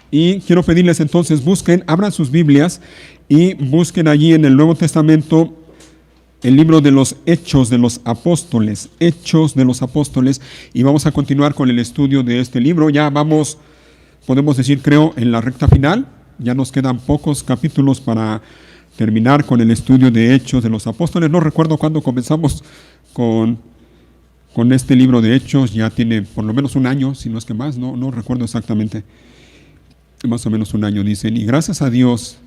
Y quiero pedirles entonces, abran sus Biblias y busquen allí en el Nuevo Testamento el libro de los Hechos de los Apóstoles, Hechos de los Apóstoles, y vamos a continuar con el estudio de este libro. Ya vamos, podemos decir, creo, en la recta final. Ya nos quedan pocos capítulos para terminar con el estudio de Hechos de los Apóstoles. No recuerdo cuándo comenzamos con este libro de Hechos. Ya tiene por lo menos un año, si no es que más, no recuerdo exactamente. Más o menos un año, dicen. Y gracias a Dios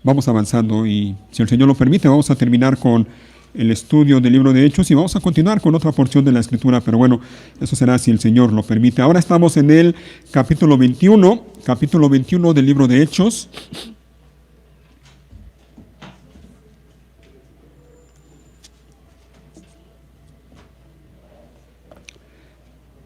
vamos avanzando, y si el Señor lo permite, vamos a terminar con el estudio del libro de Hechos y vamos a continuar con otra porción de la Escritura, pero bueno, eso será si el Señor lo permite. Ahora estamos en el capítulo 21 del libro de Hechos.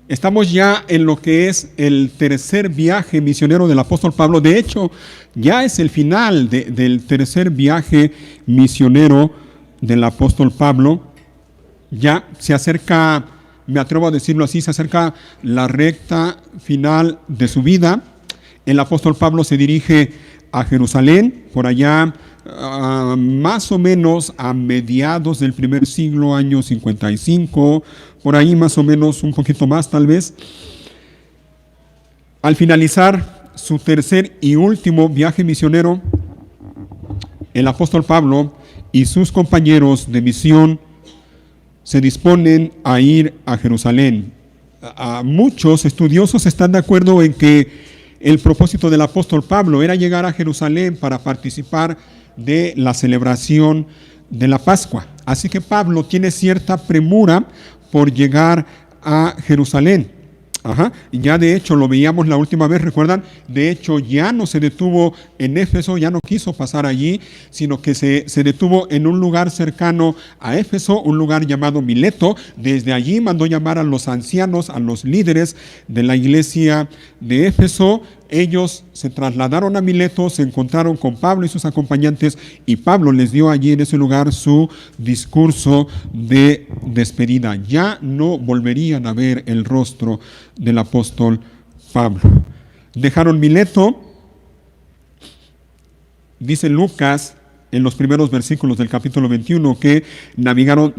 Estamos ya en lo que es el tercer viaje misionero del apóstol Pablo. De hecho, ya es el final del tercer viaje misionero del apóstol Pablo. Ya se acerca, me atrevo a decirlo así, se acerca la recta final de su vida. El apóstol Pablo se dirige a Jerusalén, por allá más o menos a mediados del primer siglo, año 55, por ahí más o menos, un poquito más tal vez. Al finalizar su tercer y último viaje misionero, el apóstol Pablo y sus compañeros de misión se disponen a ir a Jerusalén. Muchos estudiosos están de acuerdo en que el propósito del apóstol Pablo era llegar a Jerusalén para participar de la celebración de la Pascua. Así que Pablo tiene cierta premura por llegar a Jerusalén. Ya de hecho lo veíamos la última vez, ¿recuerdan? De hecho ya no se detuvo en Éfeso, ya no quiso pasar allí, sino que se detuvo en un lugar cercano a Éfeso, un lugar llamado Mileto. Desde allí mandó llamar a los ancianos, a los líderes de la iglesia de Éfeso. Ellos se trasladaron a Mileto, se encontraron con Pablo y sus acompañantes, y Pablo les dio allí en ese lugar su discurso de despedida. Ya no volverían a ver el rostro del apóstol Pablo. Dejaron Mileto, dice Lucas en los primeros versículos del capítulo 21, que navegaron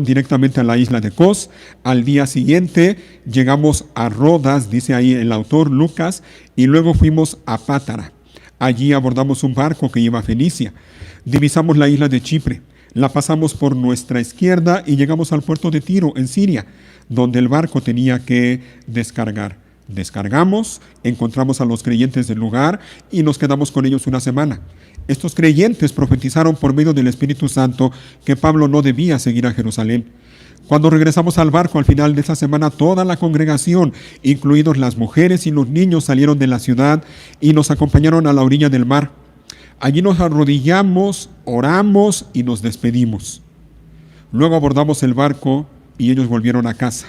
directamente a la isla de Cos. Al día siguiente llegamos a Rodas, dice ahí el autor Lucas, y luego fuimos a Pátara. Allí abordamos un barco que iba a Fenicia. Divisamos la isla de Chipre, la pasamos por nuestra izquierda y llegamos al puerto de Tiro, en Siria, donde el barco tenía que descargar. Descargamos, encontramos a los creyentes del lugar y nos quedamos con ellos una semana. Estos creyentes profetizaron por medio del Espíritu Santo que Pablo no debía seguir a Jerusalén. Cuando regresamos al barco al final de esa semana, toda la congregación, incluidos las mujeres y los niños, salieron de la ciudad y nos acompañaron a la orilla del mar. Allí nos arrodillamos, oramos y nos despedimos. Luego abordamos el barco y ellos volvieron a casa.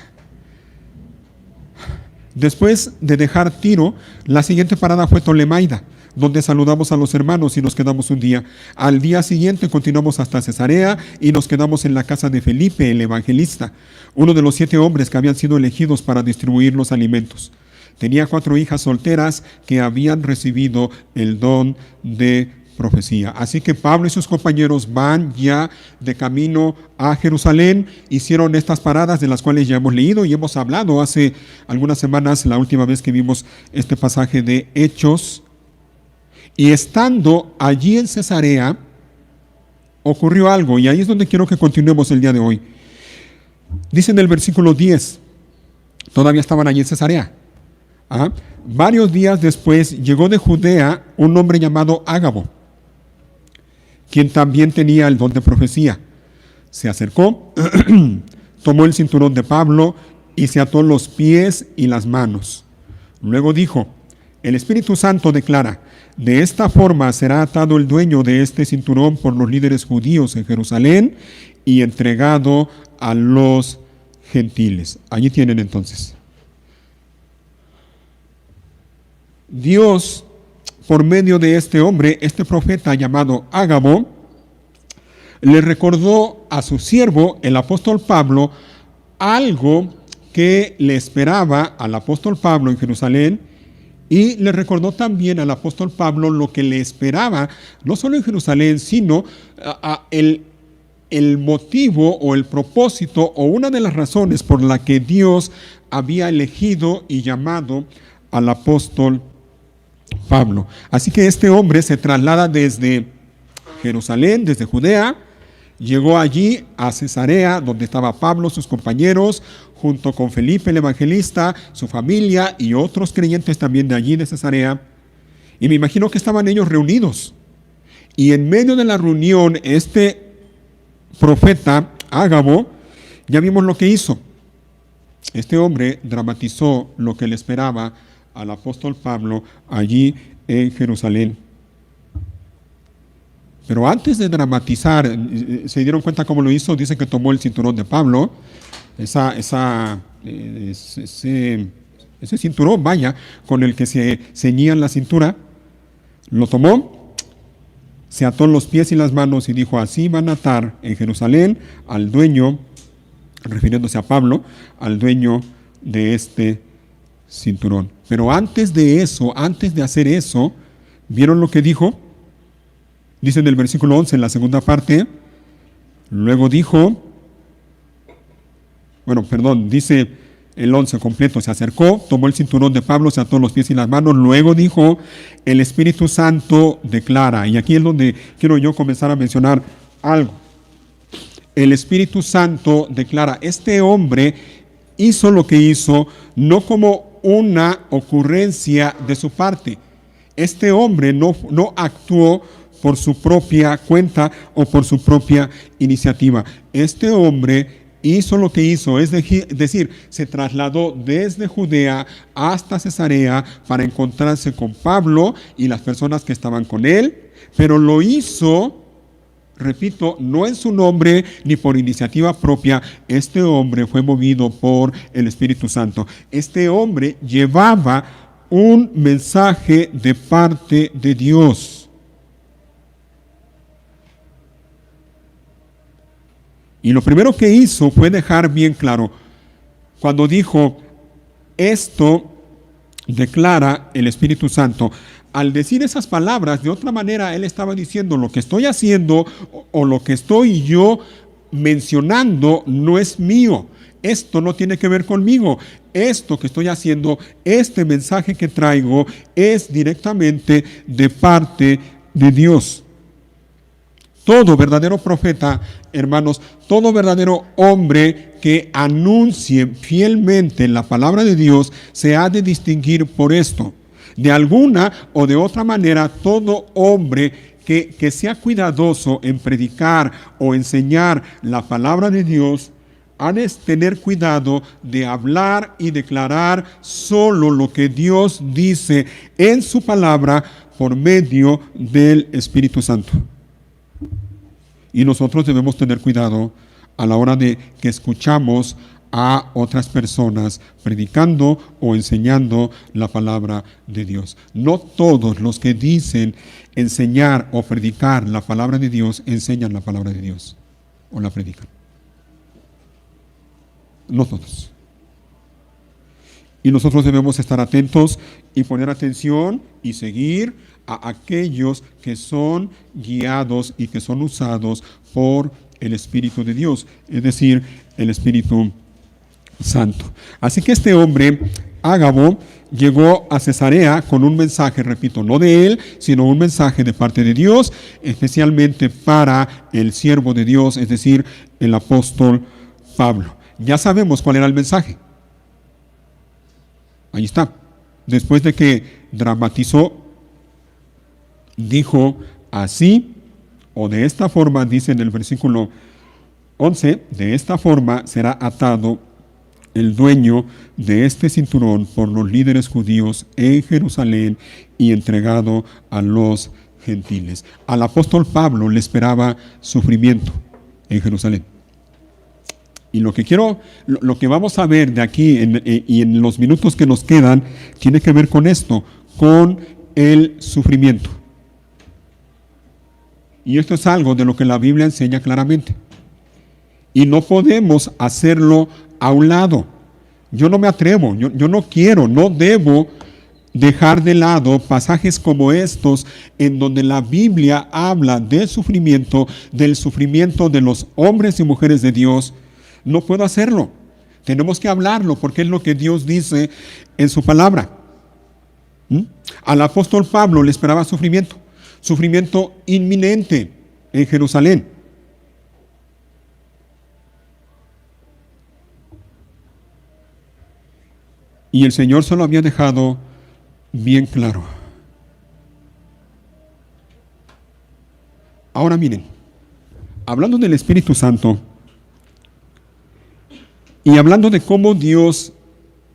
Después de dejar Tiro, la siguiente parada fue Tolemaida, donde saludamos a los hermanos y nos quedamos un día. Al día siguiente continuamos hasta Cesarea y nos quedamos en la casa de Felipe, el evangelista, uno de los 7 hombres que habían sido elegidos para distribuir los alimentos. Tenía 4 hijas solteras que habían recibido el don de profecía. Así que Pablo y sus compañeros van ya de camino a Jerusalén. Hicieron estas paradas de las cuales ya hemos leído y hemos hablado hace algunas semanas, la última vez que vimos este pasaje de Hechos. Y estando allí en Cesarea, ocurrió algo, y ahí es donde quiero que continuemos el día de hoy. Dice en el versículo 10, todavía estaban allí en Cesarea. Varios días después llegó de Judea un hombre llamado Ágabo, quien también tenía el don de profecía. Se acercó, tomó el cinturón de Pablo y se ató los pies y las manos. Luego dijo: el Espíritu Santo declara, de esta forma será atado el dueño de este cinturón por los líderes judíos en Jerusalén y entregado a los gentiles. Allí tienen entonces. Dios, por medio de este hombre, este profeta llamado Ágabo, le recordó a su siervo, el apóstol Pablo, algo que le esperaba al apóstol Pablo en Jerusalén Y le recordó también al apóstol Pablo lo que le esperaba, no solo en Jerusalén, sino el motivo o el propósito o una de las razones por la que Dios había elegido y llamado al apóstol Pablo. Así que este hombre se traslada desde Jerusalén, desde Judea, llegó allí a Cesarea, donde estaba Pablo, sus compañeros, junto con Felipe el evangelista, su familia y otros creyentes también de allí de Cesarea. Y me imagino que estaban ellos reunidos. Y en medio de la reunión, este profeta Ágabo, ya vimos lo que hizo. Este hombre dramatizó lo que le esperaba al apóstol Pablo allí en Jerusalén. Pero antes de dramatizar, ¿se dieron cuenta cómo lo hizo? Dice que tomó el cinturón de Pablo, ese cinturón, vaya, con el que se ceñían la cintura, lo tomó, se ató los pies y las manos y dijo: así van a atar en Jerusalén al dueño, refiriéndose a Pablo, al dueño de este cinturón. Pero antes de eso, antes de hacer eso, ¿vieron lo que dijo? Dice en el versículo 11, en la segunda parte, luego dijo, dice el 11 completo: se acercó, tomó el cinturón de Pablo, se ató los pies y las manos, luego dijo: el Espíritu Santo declara. Y aquí es donde quiero yo comenzar a mencionar algo. El Espíritu Santo declara. Este hombre hizo lo que hizo no como una ocurrencia de su parte. Este hombre no actuó por su propia cuenta o por su propia iniciativa. Este hombre hizo lo que hizo, es decir, se trasladó desde Judea hasta Cesarea para encontrarse con Pablo y las personas que estaban con él, pero lo hizo, repito, no en su nombre ni por iniciativa propia. Este hombre fue movido por el Espíritu Santo. Este hombre llevaba un mensaje de parte de Dios. Y lo primero que hizo fue dejar bien claro, cuando dijo: esto declara el Espíritu Santo. Al decir esas palabras, de otra manera, él estaba diciendo: lo que estoy haciendo o lo que estoy yo mencionando no es mío. Esto no tiene que ver conmigo. Esto que estoy haciendo, este mensaje que traigo, es directamente de parte de Dios. Todo verdadero profeta, hermanos, todo verdadero hombre que anuncie fielmente la palabra de Dios se ha de distinguir por esto. De alguna o de otra manera, todo hombre que sea cuidadoso en predicar o enseñar la palabra de Dios ha de tener cuidado de hablar y declarar solo lo que Dios dice en su palabra por medio del Espíritu Santo. Y nosotros debemos tener cuidado a la hora de que escuchamos a otras personas predicando o enseñando la palabra de Dios. No todos los que dicen enseñar o predicar la palabra de Dios enseñan la palabra de Dios o la predican. No todos. Y nosotros debemos estar atentos y poner atención y seguir a aquellos que son guiados y que son usados por el Espíritu de Dios, es decir, el Espíritu Santo. Así que este hombre, Ágabo, llegó a Cesarea con un mensaje, repito, no de él, sino un mensaje de parte de Dios, especialmente para el siervo de Dios, es decir, el apóstol Pablo. Ya sabemos cuál era el mensaje. Ahí está. Después de que dramatizó, dijo: así o de esta forma, dice en el versículo 11, de esta forma será atado el dueño de este cinturón por los líderes judíos en Jerusalén y entregado a los gentiles. Al apóstol Pablo le esperaba sufrimiento en Jerusalén. Y lo que vamos a ver de aquí y en los minutos que nos quedan, tiene que ver con esto, con el sufrimiento. Y esto es algo de lo que la Biblia enseña claramente. Y no podemos hacerlo a un lado. Yo no me atrevo, yo no quiero, no debo dejar de lado pasajes como estos en donde la Biblia habla del sufrimiento de los hombres y mujeres de Dios. No puedo hacerlo. Tenemos que hablarlo porque es lo que Dios dice en su palabra. Al apóstol Pablo le esperaba sufrimiento inminente en Jerusalén. Y el Señor se lo había dejado bien claro. Ahora miren, hablando del Espíritu Santo y hablando de cómo Dios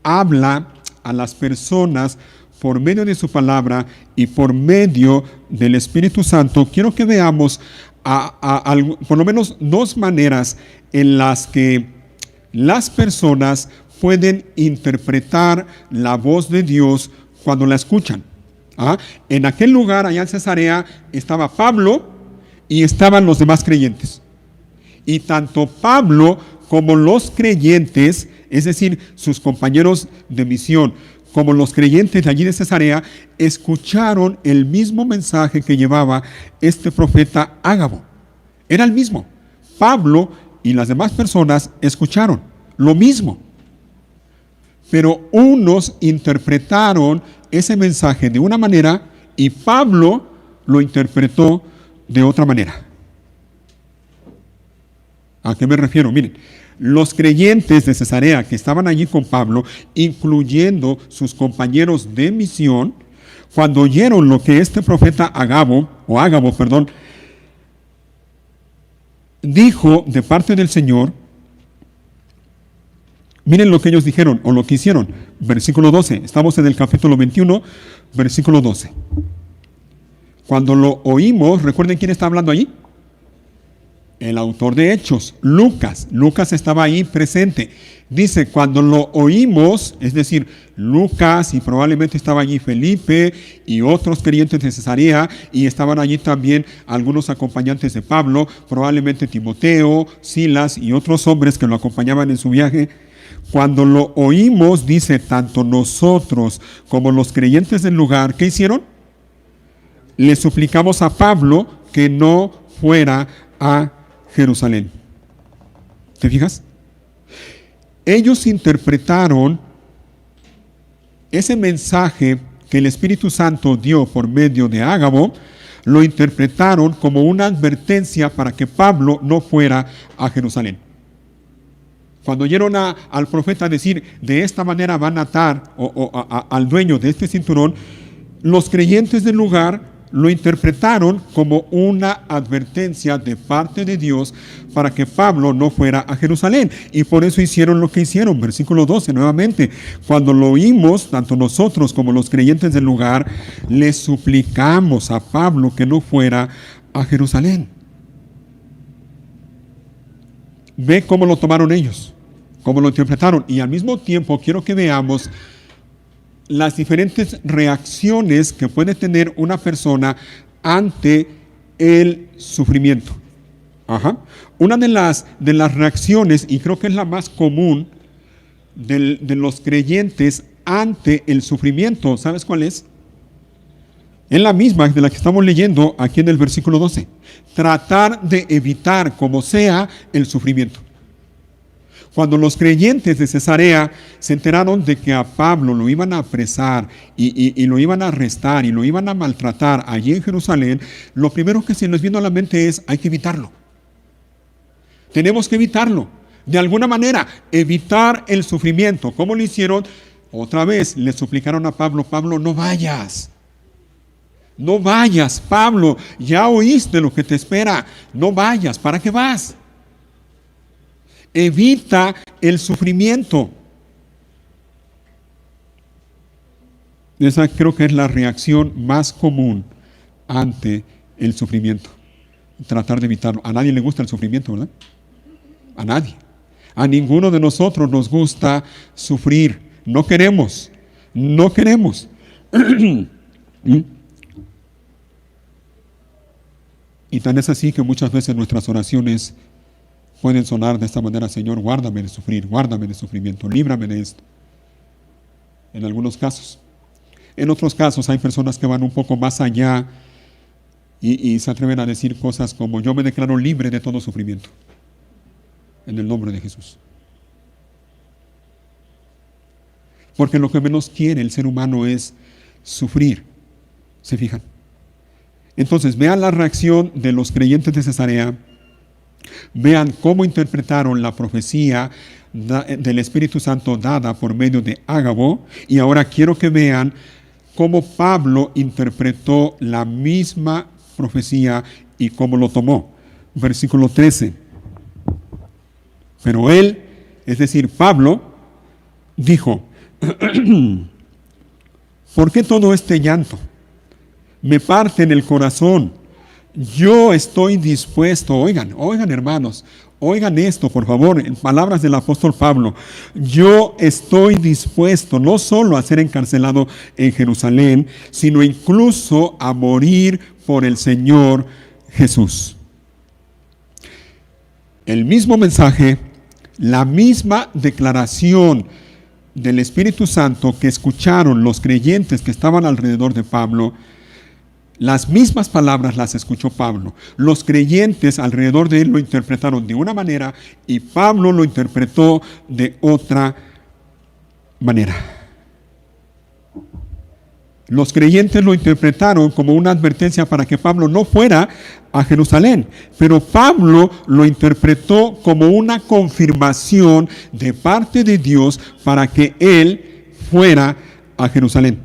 habla a las personas por medio de su palabra y por medio del Espíritu Santo, quiero que veamos por lo menos dos maneras en las que las personas pueden interpretar la voz de Dios cuando la escuchan. En aquel lugar, allá en Cesarea, estaba Pablo y estaban los demás creyentes. Y tanto Pablo como los creyentes, es decir, sus compañeros de misión, como los creyentes de allí de Cesarea, escucharon el mismo mensaje que llevaba este profeta Ágabo. Era el mismo. Pablo y las demás personas escucharon lo mismo. Pero unos interpretaron ese mensaje de una manera y Pablo lo interpretó de otra manera. ¿A qué me refiero? Miren, los creyentes de Cesarea que estaban allí con Pablo, incluyendo sus compañeros de misión, cuando oyeron lo que este profeta Ágabo, dijo de parte del Señor, miren lo que ellos dijeron o lo que hicieron. Versículo 12. Estamos en el capítulo 21, versículo 12. Cuando lo oímos, ¿recuerden quién está hablando allí? El autor de Hechos, Lucas. Lucas estaba ahí presente. Dice, cuando lo oímos, es decir, Lucas y probablemente estaba allí Felipe y otros creyentes de Cesarea y estaban allí también algunos acompañantes de Pablo, probablemente Timoteo, Silas y otros hombres que lo acompañaban en su viaje. Cuando lo oímos, dice, tanto nosotros como los creyentes del lugar, ¿qué hicieron? Le suplicamos a Pablo que no fuera a Jerusalén. ¿Te fijas? Ellos interpretaron ese mensaje que el Espíritu Santo dio por medio de Ágabo, lo interpretaron como una advertencia para que Pablo no fuera a Jerusalén. Cuando oyeron al profeta decir, de esta manera van a atar al dueño de este cinturón, los creyentes del lugar lo interpretaron como una advertencia de parte de Dios para que Pablo no fuera a Jerusalén. Y por eso hicieron lo que hicieron. Versículo 12, nuevamente. Cuando lo oímos, tanto nosotros como los creyentes del lugar, le suplicamos a Pablo que no fuera a Jerusalén. Ve cómo lo tomaron ellos, cómo lo interpretaron. Y al mismo tiempo quiero que veamos las diferentes reacciones que puede tener una persona ante el sufrimiento. Una de las reacciones, y creo que es la más común de los creyentes ante el sufrimiento, ¿sabes cuál es? Es la misma de la que estamos leyendo aquí en el versículo 12. Tratar de evitar como sea el sufrimiento. Cuando los creyentes de Cesarea se enteraron de que a Pablo lo iban a apresar y lo iban a arrestar y lo iban a maltratar allí en Jerusalén, lo primero que se les vino a la mente es, hay que evitarlo. Tenemos que evitarlo. De alguna manera, evitar el sufrimiento. ¿Cómo lo hicieron? Otra vez le suplicaron a Pablo, Pablo, no vayas. No vayas, Pablo, ya oíste lo que te espera. No vayas, ¿para qué vas? Evita el sufrimiento. Esa creo que es la reacción más común ante el sufrimiento. Tratar de evitarlo. A nadie le gusta el sufrimiento, ¿verdad? A nadie. A ninguno de nosotros nos gusta sufrir. No queremos. No queremos. Y tan es así que muchas veces nuestras oraciones pueden sonar de esta manera: Señor, guárdame de sufrir, guárdame de sufrimiento, líbrame de esto. En algunos casos. En otros casos hay personas que van un poco más allá y se atreven a decir cosas como: yo me declaro libre de todo sufrimiento, en el nombre de Jesús. Porque lo que menos quiere el ser humano es sufrir. ¿Se fijan? Entonces, vean la reacción de los creyentes de Cesarea. Vean cómo interpretaron la profecía del Espíritu Santo dada por medio de Ágabo. Y ahora quiero que vean cómo Pablo interpretó la misma profecía y cómo lo tomó. Versículo 13. Pero él, es decir, Pablo, dijo: ¿por qué todo este llanto? Me parte en el corazón. Yo estoy dispuesto, oigan hermanos, oigan esto por favor, en palabras del apóstol Pablo: yo estoy dispuesto no solo a ser encarcelado en Jerusalén, sino incluso a morir por el Señor Jesús. El mismo mensaje, la misma declaración del Espíritu Santo que escucharon los creyentes que estaban alrededor de Pablo, las mismas palabras las escuchó Pablo. Los creyentes alrededor de él lo interpretaron de una manera y Pablo lo interpretó de otra manera. Los creyentes lo interpretaron como una advertencia para que Pablo no fuera a Jerusalén, pero Pablo lo interpretó como una confirmación de parte de Dios para que él fuera a Jerusalén.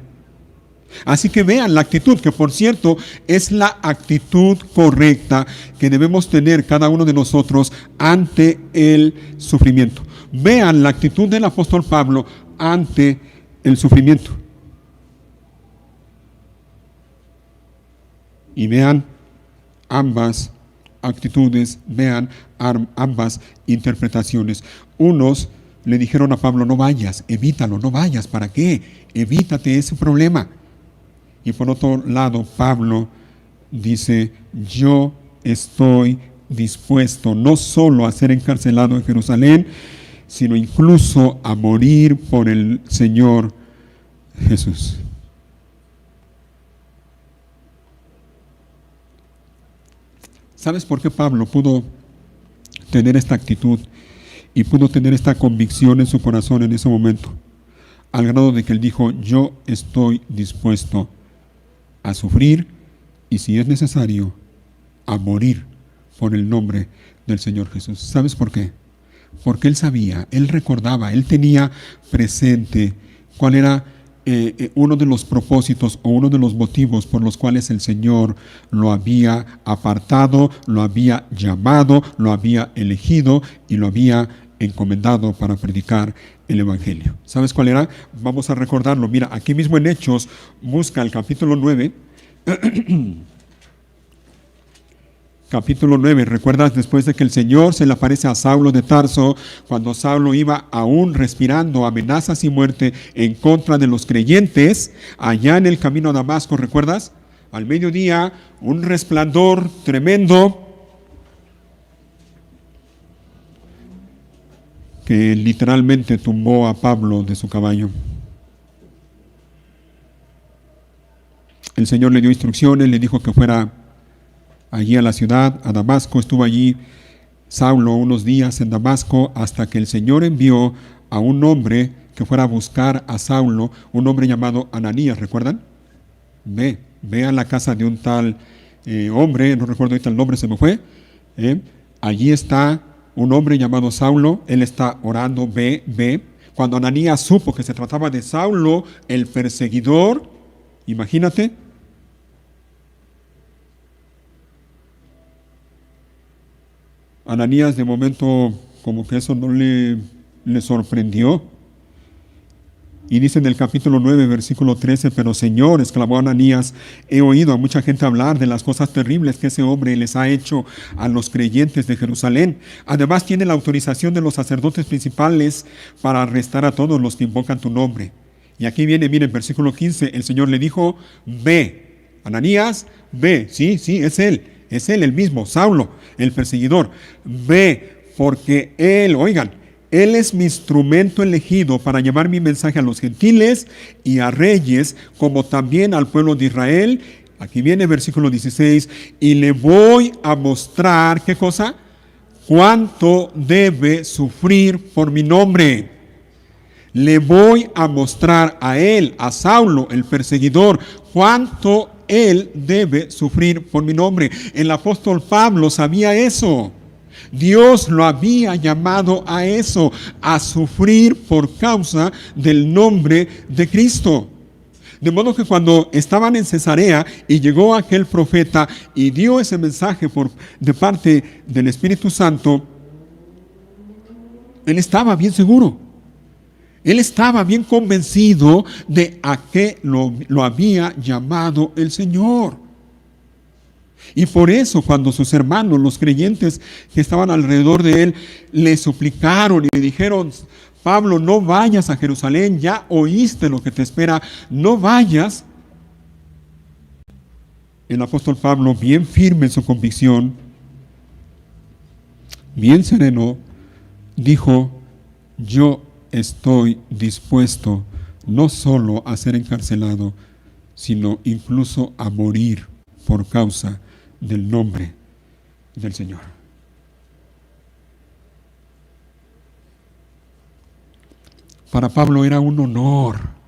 Así que vean la actitud, que por cierto es la actitud correcta que debemos tener cada uno de nosotros ante el sufrimiento. Vean la actitud del apóstol Pablo ante el sufrimiento. Y vean ambas actitudes, vean ambas interpretaciones. Unos le dijeron a Pablo: no vayas, evítalo, no vayas, ¿para qué? Evítate ese problema. Y por otro lado, Pablo dice: yo estoy dispuesto no solo a ser encarcelado en Jerusalén, sino incluso a morir por el Señor Jesús. ¿Sabes por qué Pablo pudo tener esta actitud y pudo tener esta convicción en su corazón en ese momento? Al grado de que él dijo: yo estoy dispuesto a sufrir y, si es necesario, a morir por el nombre del Señor Jesús. ¿Sabes por qué? Porque él sabía, él recordaba, él tenía presente cuál era uno de los propósitos o uno de los motivos por los cuales el Señor lo había apartado, lo había llamado, lo había elegido y lo había encomendado para predicar el Evangelio. ¿Sabes cuál era? Vamos a recordarlo. Mira, aquí mismo en Hechos, busca el capítulo 9. Capítulo 9, ¿recuerdas? Después de que el Señor se le aparece a Saulo de Tarso, cuando Saulo iba aún respirando amenazas y muerte en contra de los creyentes, allá en el camino a Damasco, ¿recuerdas? Al mediodía, un resplandor tremendo que literalmente tumbó a Pablo de su caballo. El Señor le dio instrucciones, le dijo que fuera allí a la ciudad, a Damasco. Estuvo allí Saulo unos días en Damasco hasta que el Señor envió a un hombre que fuera a buscar a Saulo, un hombre llamado Ananías, ¿recuerdan? Ve a la casa de un tal hombre, no recuerdo ahorita el nombre, se me fue. Allí está un hombre llamado Saulo, él está orando, ve. Cuando Ananías supo que se trataba de Saulo, el perseguidor, imagínate, Ananías de momento como que eso no le sorprendió. Y dice en el capítulo 9, versículo 13, pero Señor, exclamó Ananías, he oído a mucha gente hablar de las cosas terribles que ese hombre les ha hecho a los creyentes de Jerusalén. Además tiene la autorización de los sacerdotes principales para arrestar a todos los que invocan tu nombre. Y aquí viene, miren, versículo 15, el Señor le dijo, ve, Ananías, ve, sí, es él el mismo, Saulo, el perseguidor, ve, porque él, oigan, Él es mi instrumento elegido para llevar mi mensaje a los gentiles y a reyes, como también al pueblo de Israel. Aquí viene versículo 16, y le voy a mostrar, ¿qué cosa? Cuánto debe sufrir por mi nombre. Le voy a mostrar a él, a Saulo, el perseguidor, cuánto él debe sufrir por mi nombre. El apóstol Pablo sabía eso. Dios lo había llamado a eso, a sufrir por causa del nombre de Cristo. De modo que cuando estaban en Cesarea y llegó aquel profeta y dio ese mensaje de parte del Espíritu Santo, él estaba bien seguro. Él estaba bien convencido de a qué lo había llamado el Señor. Y por eso cuando sus hermanos, los creyentes que estaban alrededor de él, le suplicaron y le dijeron: Pablo, no vayas a Jerusalén, ya oíste lo que te espera, no vayas. El apóstol Pablo, bien firme en su convicción, bien sereno, dijo: yo estoy dispuesto no solo a ser encarcelado, sino incluso a morir por causa del nombre del Señor. Para Pablo era un honor,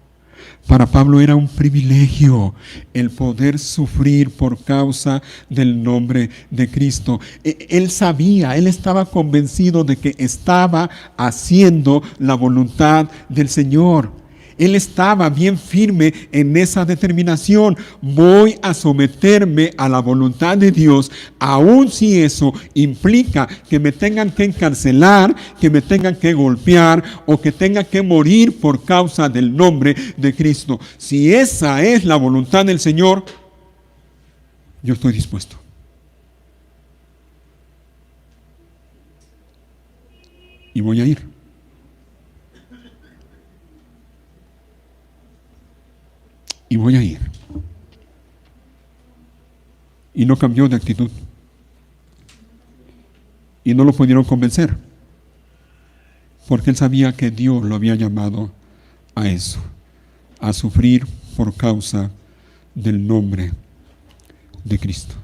para Pablo era un privilegio el poder sufrir por causa del nombre de Cristo. Él sabía, él estaba convencido de que estaba haciendo la voluntad del Señor. Él estaba bien firme en esa determinación. Voy a someterme a la voluntad de Dios, aun si eso implica que me tengan que encarcelar, que me tengan que golpear o que tenga que morir por causa del nombre de Cristo. Si esa es la voluntad del Señor, yo estoy dispuesto. Y voy a ir. Y voy a ir. Y no cambió de actitud. Y no lo pudieron convencer. Porque él sabía que Dios lo había llamado a eso. A sufrir por causa del nombre de Cristo.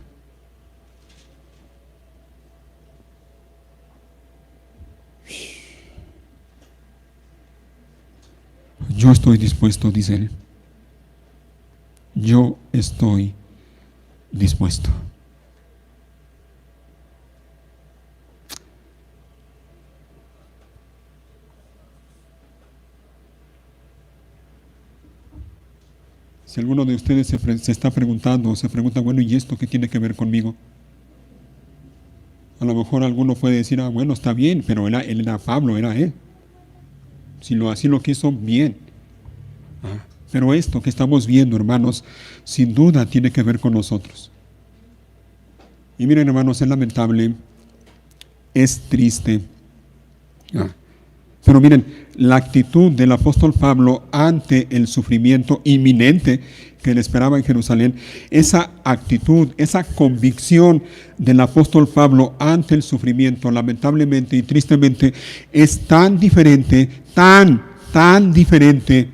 Yo estoy dispuesto, dice él. Yo estoy dispuesto. Si alguno de ustedes se está preguntando o se pregunta, bueno, ¿y esto qué tiene que ver conmigo? A lo mejor alguno puede decir, bueno, está bien, pero él era Pablo, era él. Si así lo quiso, bien. Pero esto que estamos viendo, hermanos, sin duda tiene que ver con nosotros. Y miren, hermanos, es lamentable, es triste. Pero miren, la actitud del apóstol Pablo ante el sufrimiento inminente que le esperaba en Jerusalén, esa actitud, esa convicción del apóstol Pablo ante el sufrimiento, lamentablemente y tristemente, es tan diferente, tan diferente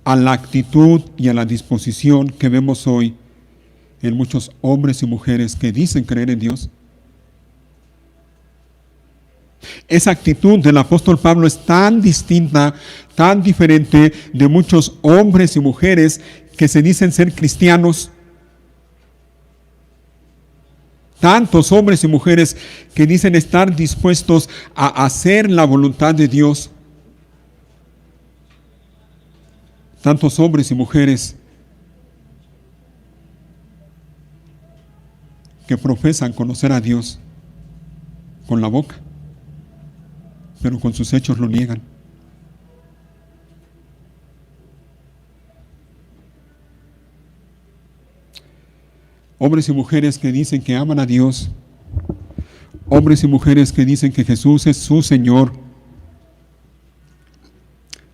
a la actitud y a la disposición que vemos hoy en muchos hombres y mujeres que dicen creer en Dios. Esa actitud del apóstol Pablo es tan distinta, tan diferente de muchos hombres y mujeres que se dicen ser cristianos. Tantos hombres y mujeres que dicen estar dispuestos a hacer la voluntad de Dios. Tantos hombres y mujeres que profesan conocer a Dios con la boca, pero con sus hechos lo niegan. Hombres y mujeres que dicen que aman a Dios, hombres y mujeres que dicen que Jesús es su Señor,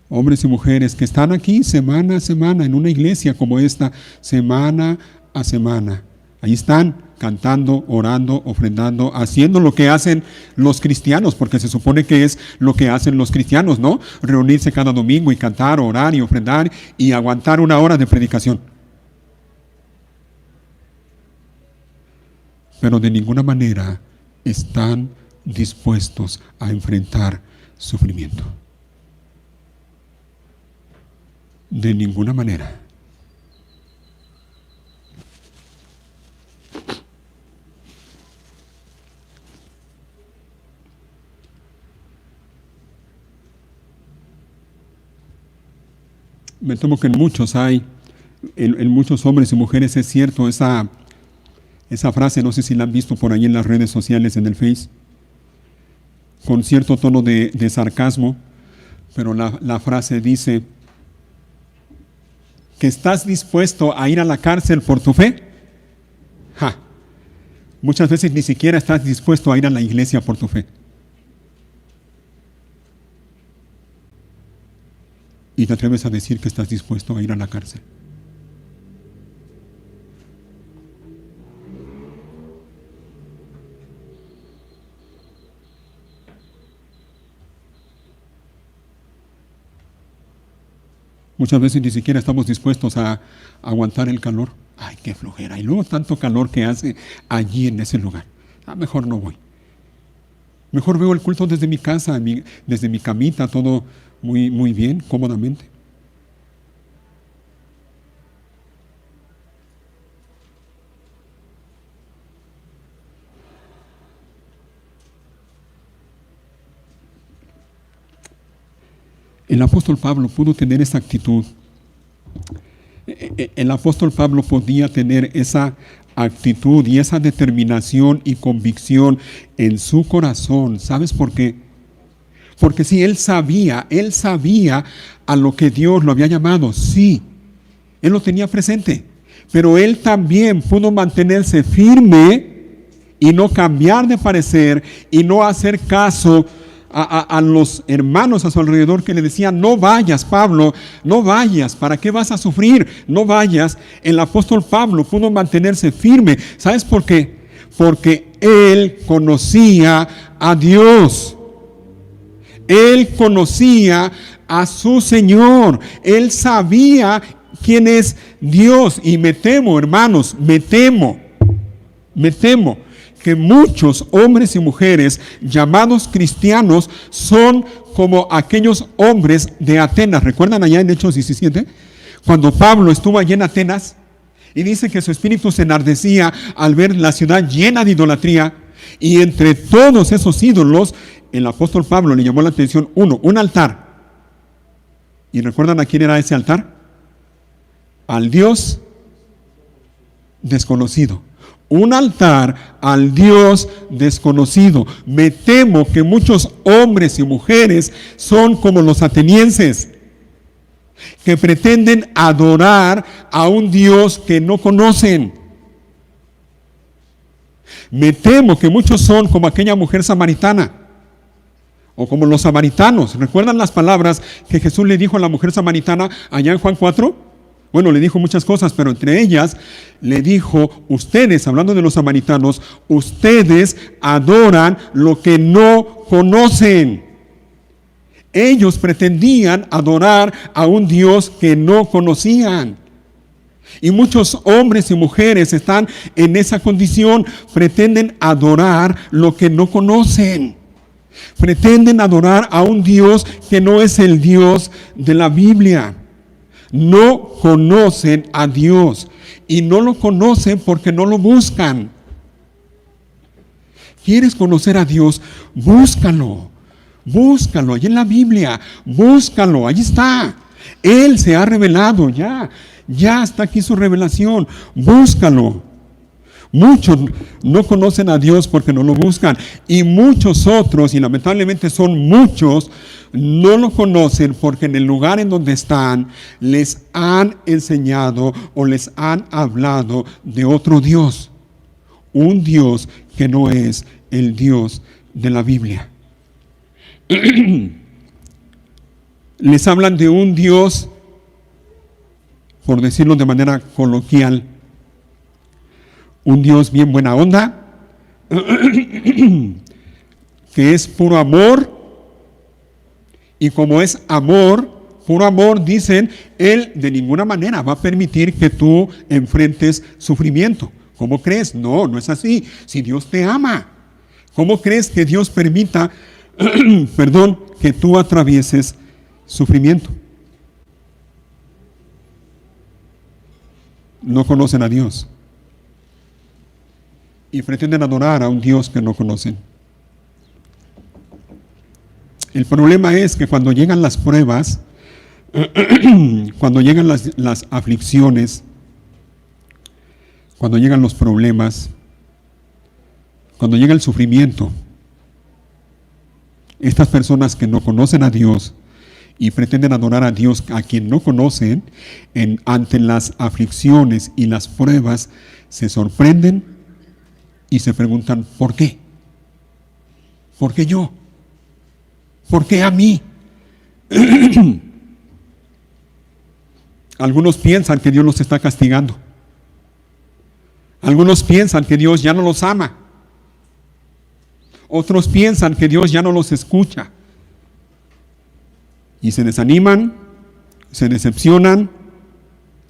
hombres y mujeres que están aquí semana a semana en una iglesia como esta, semana a semana. Ahí están cantando, orando, ofrendando, haciendo lo que hacen los cristianos, porque se supone que es lo que hacen los cristianos, ¿no? Reunirse cada domingo y cantar, orar y ofrendar y aguantar una hora de predicación. Pero de ninguna manera están dispuestos a enfrentar sufrimiento. De ninguna manera. Me temo que en muchos en muchos hombres y mujeres es cierto esa frase, no sé si la han visto por ahí en las redes sociales, en el Face, con cierto tono de sarcasmo, pero la frase dice que estás dispuesto a ir a la cárcel por tu fe. ¡Ja! Muchas veces ni siquiera estás dispuesto a ir a la iglesia por tu fe. Y te atreves a decir que estás dispuesto a ir a la cárcel. Muchas veces ni siquiera estamos dispuestos a aguantar el calor. Ay, qué flojera. Y luego tanto calor que hace allí en ese lugar. Mejor no voy. Mejor veo el culto desde mi casa, desde mi camita, todo muy, muy bien, cómodamente. El apóstol Pablo pudo tener esa actitud. El apóstol Pablo podía tener esa actitud y esa determinación y convicción en su corazón. ¿Sabes por qué? Porque sí, él sabía a lo que Dios lo había llamado. Sí, él lo tenía presente. Pero él también pudo mantenerse firme y no cambiar de parecer y no hacer caso a los hermanos a su alrededor que le decían: no vayas, Pablo, no vayas, ¿para qué vas a sufrir? No vayas. El apóstol Pablo pudo mantenerse firme. ¿Sabes por qué? Porque él conocía a Dios. Él conocía a su Señor. Él sabía quién es Dios. Y me temo, hermanos, me temo que muchos hombres y mujeres llamados cristianos son como aquellos hombres de Atenas. ¿Recuerdan allá en Hechos 17? Cuando Pablo estuvo allí en Atenas y dice que su espíritu se enardecía al ver la ciudad llena de idolatría, y entre todos esos ídolos el apóstol Pablo le llamó la atención un altar. ¿Y recuerdan a quién era ese altar? Al Dios desconocido. Un altar al Dios desconocido. Me temo que muchos hombres y mujeres son como los atenienses, que pretenden adorar a un Dios que no conocen. Me temo que muchos son como aquella mujer samaritana, o como los samaritanos. ¿Recuerdan las palabras que Jesús le dijo a la mujer samaritana allá en Juan 4? Bueno, le dijo muchas cosas, pero entre ellas le dijo: ustedes, hablando de los samaritanos, ustedes adoran lo que no conocen. Ellos pretendían adorar a un Dios que no conocían. Y muchos hombres y mujeres están en esa condición. Pretenden adorar lo que no conocen. Pretenden adorar a un Dios que no es el Dios de la Biblia. No conocen a Dios y no lo conocen porque no lo buscan. ¿Quieres conocer a Dios? Búscalo. Búscalo, allí en la Biblia. Búscalo, allí está. Él se ha revelado ya. Ya está aquí su revelación. Búscalo. Muchos no conocen a Dios porque no lo buscan. Y muchos otros, y lamentablemente son muchos, no lo conocen porque en el lugar en donde están les han enseñado o les han hablado de otro Dios. Un Dios que no es el Dios de la Biblia. Les hablan de un Dios, por decirlo de manera coloquial, un Dios bien buena onda, que es puro amor, y como es amor, puro amor, dicen, Él de ninguna manera va a permitir que tú enfrentes sufrimiento. ¿Cómo crees? No, no es así. Si Dios te ama, ¿cómo crees que Dios permita, perdón, que tú atravieses sufrimiento? No conocen a Dios y pretenden adorar a un Dios que no conocen. El problema es que cuando llegan las pruebas, cuando llegan las aflicciones, cuando llegan los problemas, cuando llega el sufrimiento, estas personas que no conocen a Dios y pretenden adorar a Dios a quien no conocen, ante las aflicciones y las pruebas, se sorprenden y se preguntan, ¿por qué? ¿Por qué yo? ¿Por qué a mí? Algunos piensan que Dios los está castigando. Algunos piensan que Dios ya no los ama. Otros piensan que Dios ya no los escucha. Y se desaniman, se decepcionan,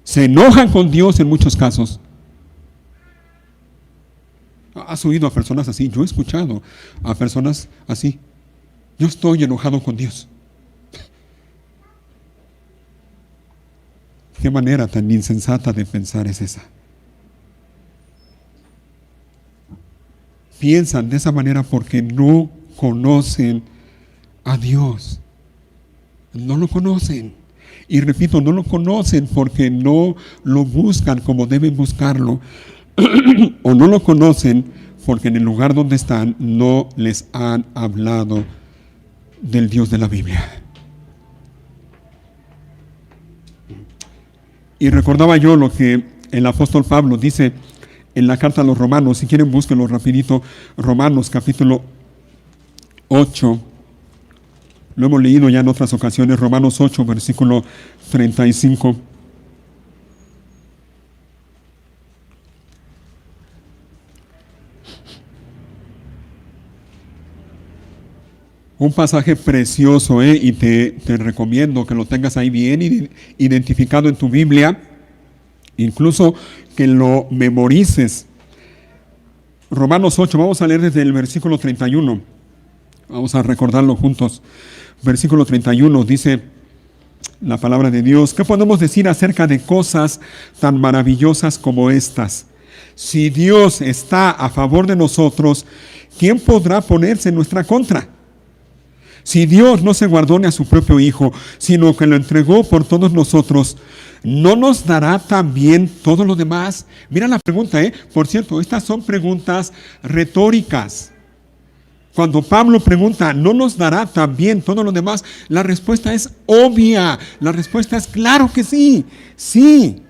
se enojan con Dios en muchos casos. ¿Has oído a personas así? Yo he escuchado a personas así. Yo estoy enojado con Dios. ¿Qué manera tan insensata de pensar es esa? Piensan de esa manera porque no conocen a Dios. No lo conocen. Y repito, no lo conocen porque no lo buscan como deben buscarlo. O no lo conocen porque en el lugar donde están no les han hablado del Dios de la Biblia. Y recordaba yo lo que el apóstol Pablo dice en la carta a los Romanos. Si quieren, búsquenlo rapidito. Romanos capítulo 8. Lo hemos leído ya en otras ocasiones. Romanos 8, versículo 35. Un pasaje precioso, y te recomiendo que lo tengas ahí bien identificado en tu Biblia, incluso que lo memorices. Romanos 8, vamos a leer desde el versículo 31. Vamos a recordarlo juntos. Versículo 31 dice la palabra de Dios: ¿qué podemos decir acerca de cosas tan maravillosas como estas? Si Dios está a favor de nosotros, ¿quién podrá ponerse en nuestra contra? Si Dios no se guardó ni a su propio Hijo, sino que lo entregó por todos nosotros, ¿no nos dará también todo lo demás? Mira la pregunta, Por cierto, estas son preguntas retóricas. Cuando Pablo pregunta, ¿no nos dará también todo lo demás? La respuesta es obvia. La respuesta es claro que sí. Sí.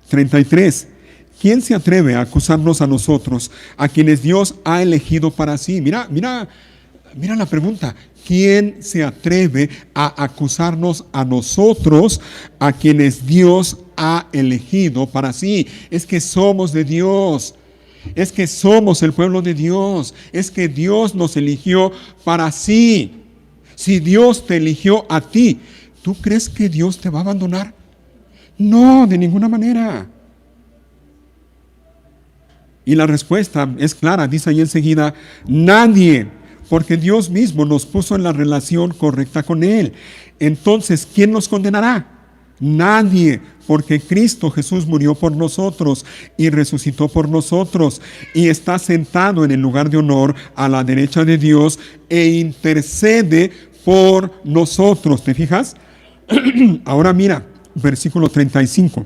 33. ¿Quién se atreve a acusarnos a nosotros, a quienes Dios ha elegido para sí? Mira la pregunta. ¿Quién se atreve a acusarnos a nosotros, a quienes Dios ha elegido para sí? Es que somos de Dios. Es que somos el pueblo de Dios. Es que Dios nos eligió para sí. Si Dios te eligió a ti, ¿tú crees que Dios te va a abandonar? No, de ninguna manera. Y la respuesta es clara, dice ahí enseguida: nadie, porque Dios mismo nos puso en la relación correcta con Él. Entonces, ¿quién nos condenará? Nadie, porque Cristo Jesús murió por nosotros y resucitó por nosotros y está sentado en el lugar de honor a la derecha de Dios e intercede por nosotros. ¿Te fijas? Ahora mira, versículo 35.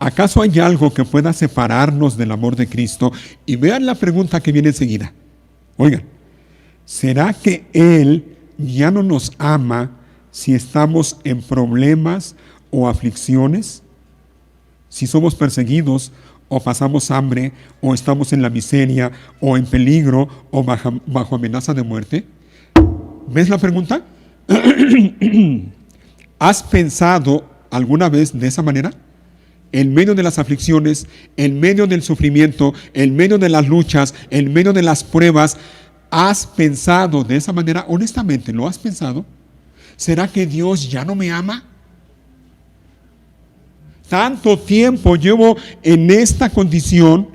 ¿Acaso hay algo que pueda separarnos del amor de Cristo? Y vean la pregunta que viene enseguida. Oigan, ¿será que Él ya no nos ama si estamos en problemas o aflicciones? Si somos perseguidos o pasamos hambre o estamos en la miseria o en peligro o bajo amenaza de muerte. ¿Ves la pregunta? ¿Has pensado alguna vez de esa manera? en medio de las aflicciones, en medio del sufrimiento, en medio de las luchas, en medio de las pruebas, ¿has pensado de esa manera? Honestamente, ¿lo has pensado? ¿Será que Dios ya no me ama? Tanto tiempo llevo en esta condición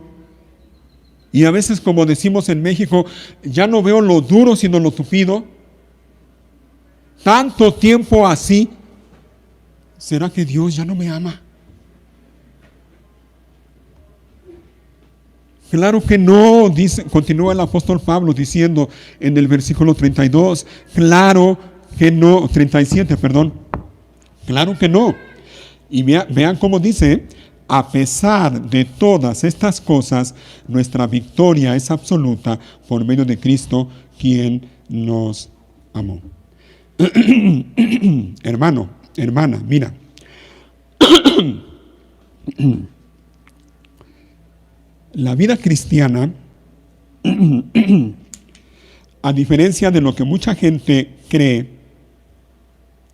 y a veces, como decimos en México, ya no veo lo duro sino lo tupido. Tanto tiempo así, ¿será que Dios ya no me ama? Claro que no, dice, continúa el apóstol Pablo diciendo en el versículo 32, claro que no, 37, perdón, claro que no. Y vean cómo dice, a pesar de todas estas cosas, nuestra victoria es absoluta por medio de Cristo, quien nos amó. Hermano, hermana, mira. La vida cristiana, a diferencia de lo que mucha gente cree,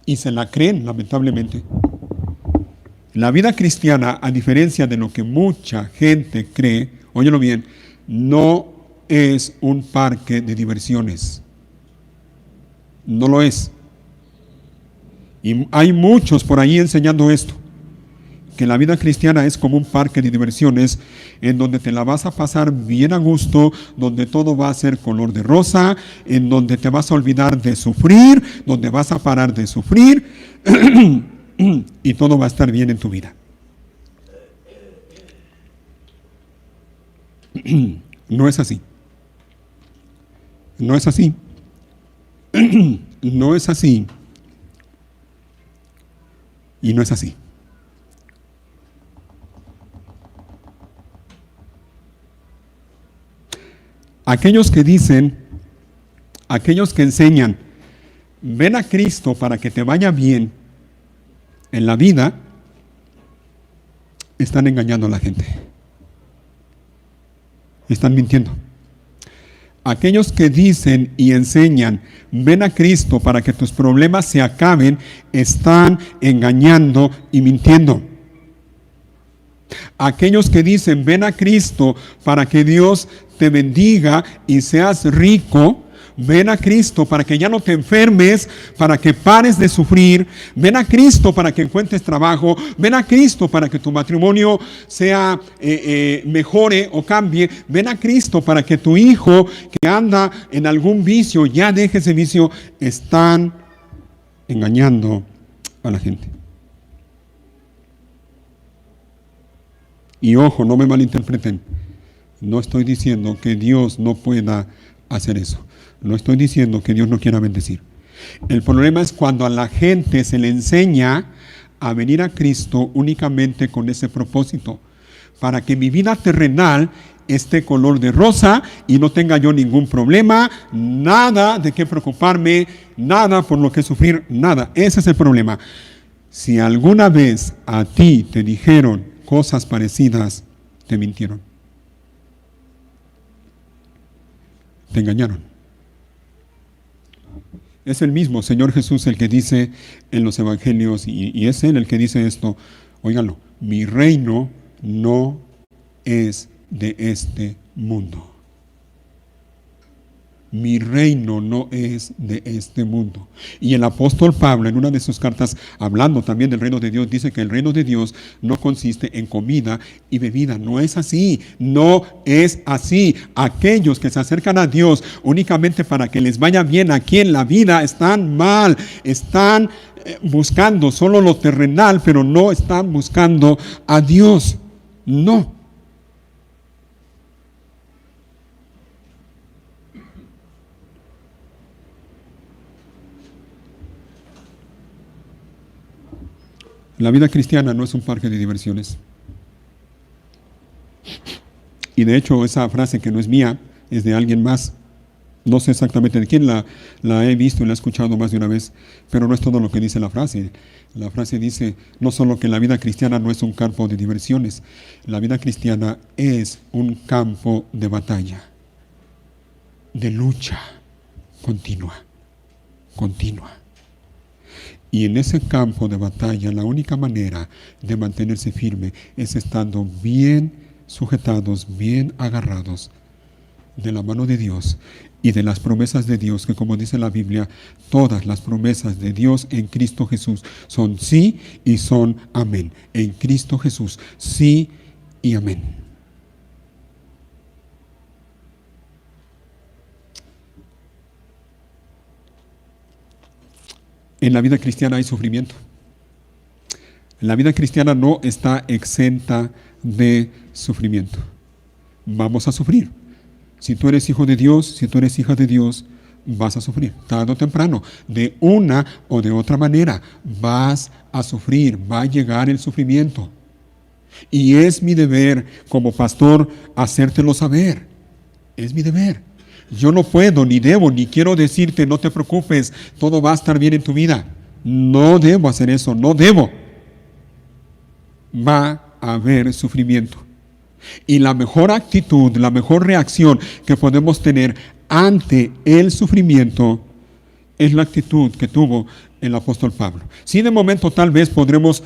y se la creen lamentablemente, la vida cristiana, a diferencia de lo que mucha gente cree, óyelo bien, no es un parque de diversiones. No lo es. Y hay muchos por ahí enseñando esto, que la vida cristiana es como un parque de diversiones en donde te la vas a pasar bien a gusto, donde todo va a ser color de rosa, en donde te vas a olvidar de sufrir, donde vas a parar de sufrir y todo va a estar bien en tu vida. No es así. No es así. No es así. Y no es así. Aquellos que dicen, aquellos que enseñan, ven a Cristo para que te vaya bien en la vida, están engañando a la gente. Están mintiendo. Aquellos que dicen y enseñan, ven a Cristo para que tus problemas se acaben, están engañando y mintiendo. Aquellos que dicen, ven a Cristo para que Dios te bendiga y seas rico, ven a Cristo para que ya no te enfermes, para que pares de sufrir, ven a Cristo para que encuentres trabajo, ven a Cristo para que tu matrimonio sea mejore o cambie, ven a Cristo para que tu hijo que anda en algún vicio ya deje ese vicio. Están engañando a la gente. Y ojo, no me malinterpreten, no estoy diciendo que Dios no pueda hacer eso. No estoy diciendo que Dios no quiera bendecir. El problema es cuando a la gente se le enseña a venir a Cristo únicamente con ese propósito, para que mi vida terrenal esté color de rosa y no tenga yo ningún problema, nada de qué preocuparme, nada por lo que sufrir, nada. Ese es el problema. Si alguna vez a ti te dijeron cosas parecidas, te mintieron. Te engañaron. Es el mismo Señor Jesús el que dice en los evangelios, y es Él el que dice esto, óiganlo, mi reino no es de este mundo. Mi reino no es de este mundo. Y el apóstol Pablo, en una de sus cartas, hablando también del reino de Dios, dice que el reino de Dios no consiste en comida y bebida. No es así, no es así. Aquellos que se acercan a Dios únicamente para que les vaya bien aquí en la vida, están mal, están buscando solo lo terrenal, pero no están buscando a Dios. No. La vida cristiana no es un parque de diversiones. Y de hecho esa frase que no es mía, es de alguien más. No sé exactamente de quién, la he visto y la he escuchado más de una vez, pero no es todo lo que dice la frase. La frase dice no solo que la vida cristiana no es un campo de diversiones, la vida cristiana es un campo de batalla, de lucha continua. Y en ese campo de batalla, la única manera de mantenerse firme es estando bien sujetados, bien agarrados de la mano de Dios y de las promesas de Dios, que como dice la Biblia, todas las promesas de Dios en Cristo Jesús son sí y son amén. En Cristo Jesús, sí y amén. En la vida cristiana hay sufrimiento. La vida cristiana no está exenta de sufrimiento. Vamos a sufrir. Si tú eres hijo de Dios, si tú eres hija de Dios, vas a sufrir. Tarde o temprano, de una o de otra manera, vas a sufrir, va a llegar el sufrimiento. Y es mi deber como pastor hacértelo saber. Es mi deber. Yo no puedo, ni debo, ni quiero decirte, no te preocupes, todo va a estar bien en tu vida. No debo hacer eso, no debo. Va a haber sufrimiento. Y la mejor actitud, la mejor reacción que podemos tener ante el sufrimiento es la actitud que tuvo el apóstol Pablo. Sí, de momento tal vez podremos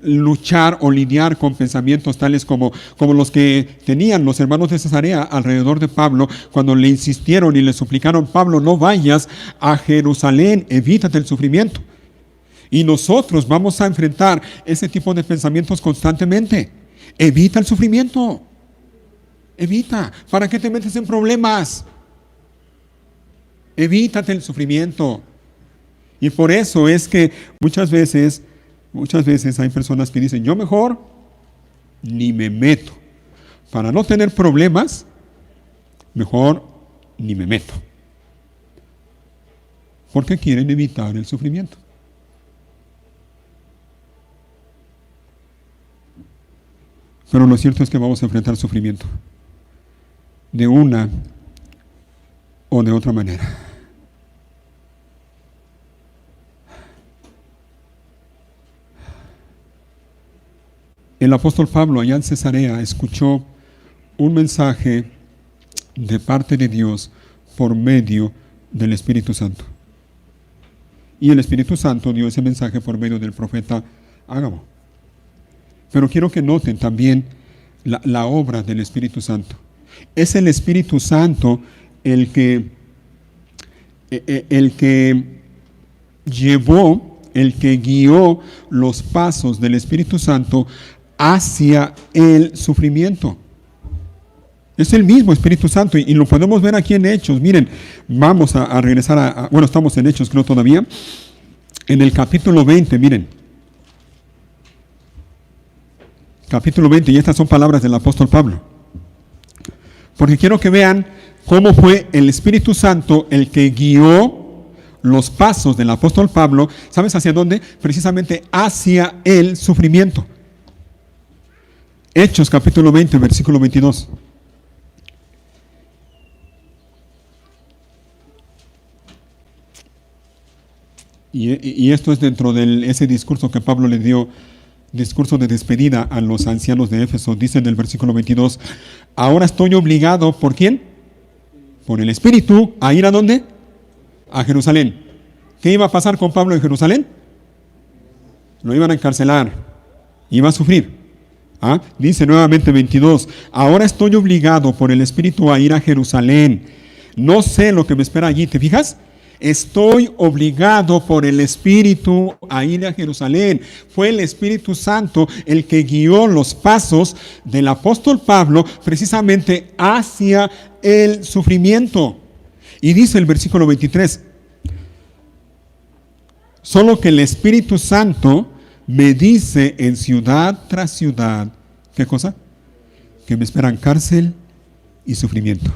luchar o lidiar con pensamientos tales como los que tenían los hermanos de Cesarea alrededor de Pablo cuando le insistieron y le suplicaron: Pablo, no vayas a Jerusalén, evítate el sufrimiento. Y nosotros vamos a enfrentar ese tipo de pensamientos constantemente. Evita el sufrimiento. Evita. ¿Para qué te metes en problemas? Evítate el sufrimiento. Y por eso es que muchas veces hay personas que dicen: yo mejor ni me meto. Para no tener problemas, mejor ni me meto. Porque quieren evitar el sufrimiento. Pero lo cierto es que vamos a enfrentar sufrimiento de una o de otra manera. El apóstol Pablo allá en Cesarea escuchó un mensaje de parte de Dios por medio del Espíritu Santo. Y el Espíritu Santo dio ese mensaje por medio del profeta Ágabo. Pero quiero que noten también la obra del Espíritu Santo. Es el Espíritu Santo el que guió los pasos del Espíritu Santo hacia el sufrimiento. Es el mismo Espíritu Santo y lo podemos ver aquí en Hechos. Miren, vamos a regresar bueno, estamos en Hechos, creo todavía. En el capítulo 20, miren. Capítulo 20, y estas son palabras del apóstol Pablo. Porque quiero que vean cómo fue el Espíritu Santo el que guió los pasos del apóstol Pablo. ¿Sabes hacia dónde? Precisamente hacia el sufrimiento. Hechos capítulo 20, versículo 22. Y esto es dentro de ese discurso que Pablo le dio, discurso de despedida a los ancianos de Éfeso. Dice en el versículo 22, ahora estoy obligado, ¿por quién? Por el Espíritu, ¿a ir a dónde? A Jerusalén. ¿Qué iba a pasar con Pablo en Jerusalén? Lo iban a encarcelar, iba a sufrir. Dice nuevamente 22, ahora estoy obligado por el Espíritu a ir a Jerusalén. No sé lo que me espera allí, ¿te fijas? Estoy obligado por el Espíritu a ir a Jerusalén. Fue el Espíritu Santo el que guió los pasos del apóstol Pablo precisamente hacia el sufrimiento. Y dice el versículo 23, solo que el Espíritu Santo me dice en ciudad tras ciudad, ¿qué cosa? Que me esperan cárcel y sufrimiento.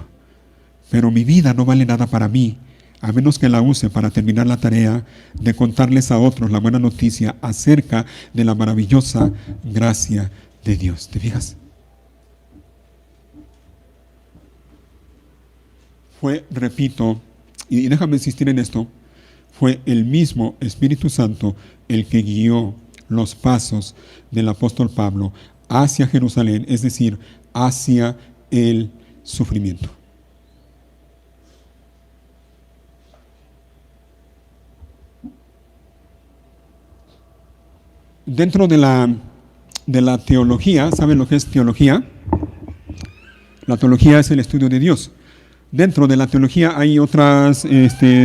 Pero mi vida no vale nada para mí, a menos que la use para terminar la tarea de contarles a otros la buena noticia acerca de la maravillosa gracia de Dios. ¿Te fijas? Fue, repito, y déjame insistir en esto, fue el mismo Espíritu Santo el que guió los pasos del apóstol Pablo hacia Jerusalén, es decir, hacia el sufrimiento. dentro de la teología, ¿saben lo que es teología? La teología es el estudio de Dios. Dentro de la teología hay otras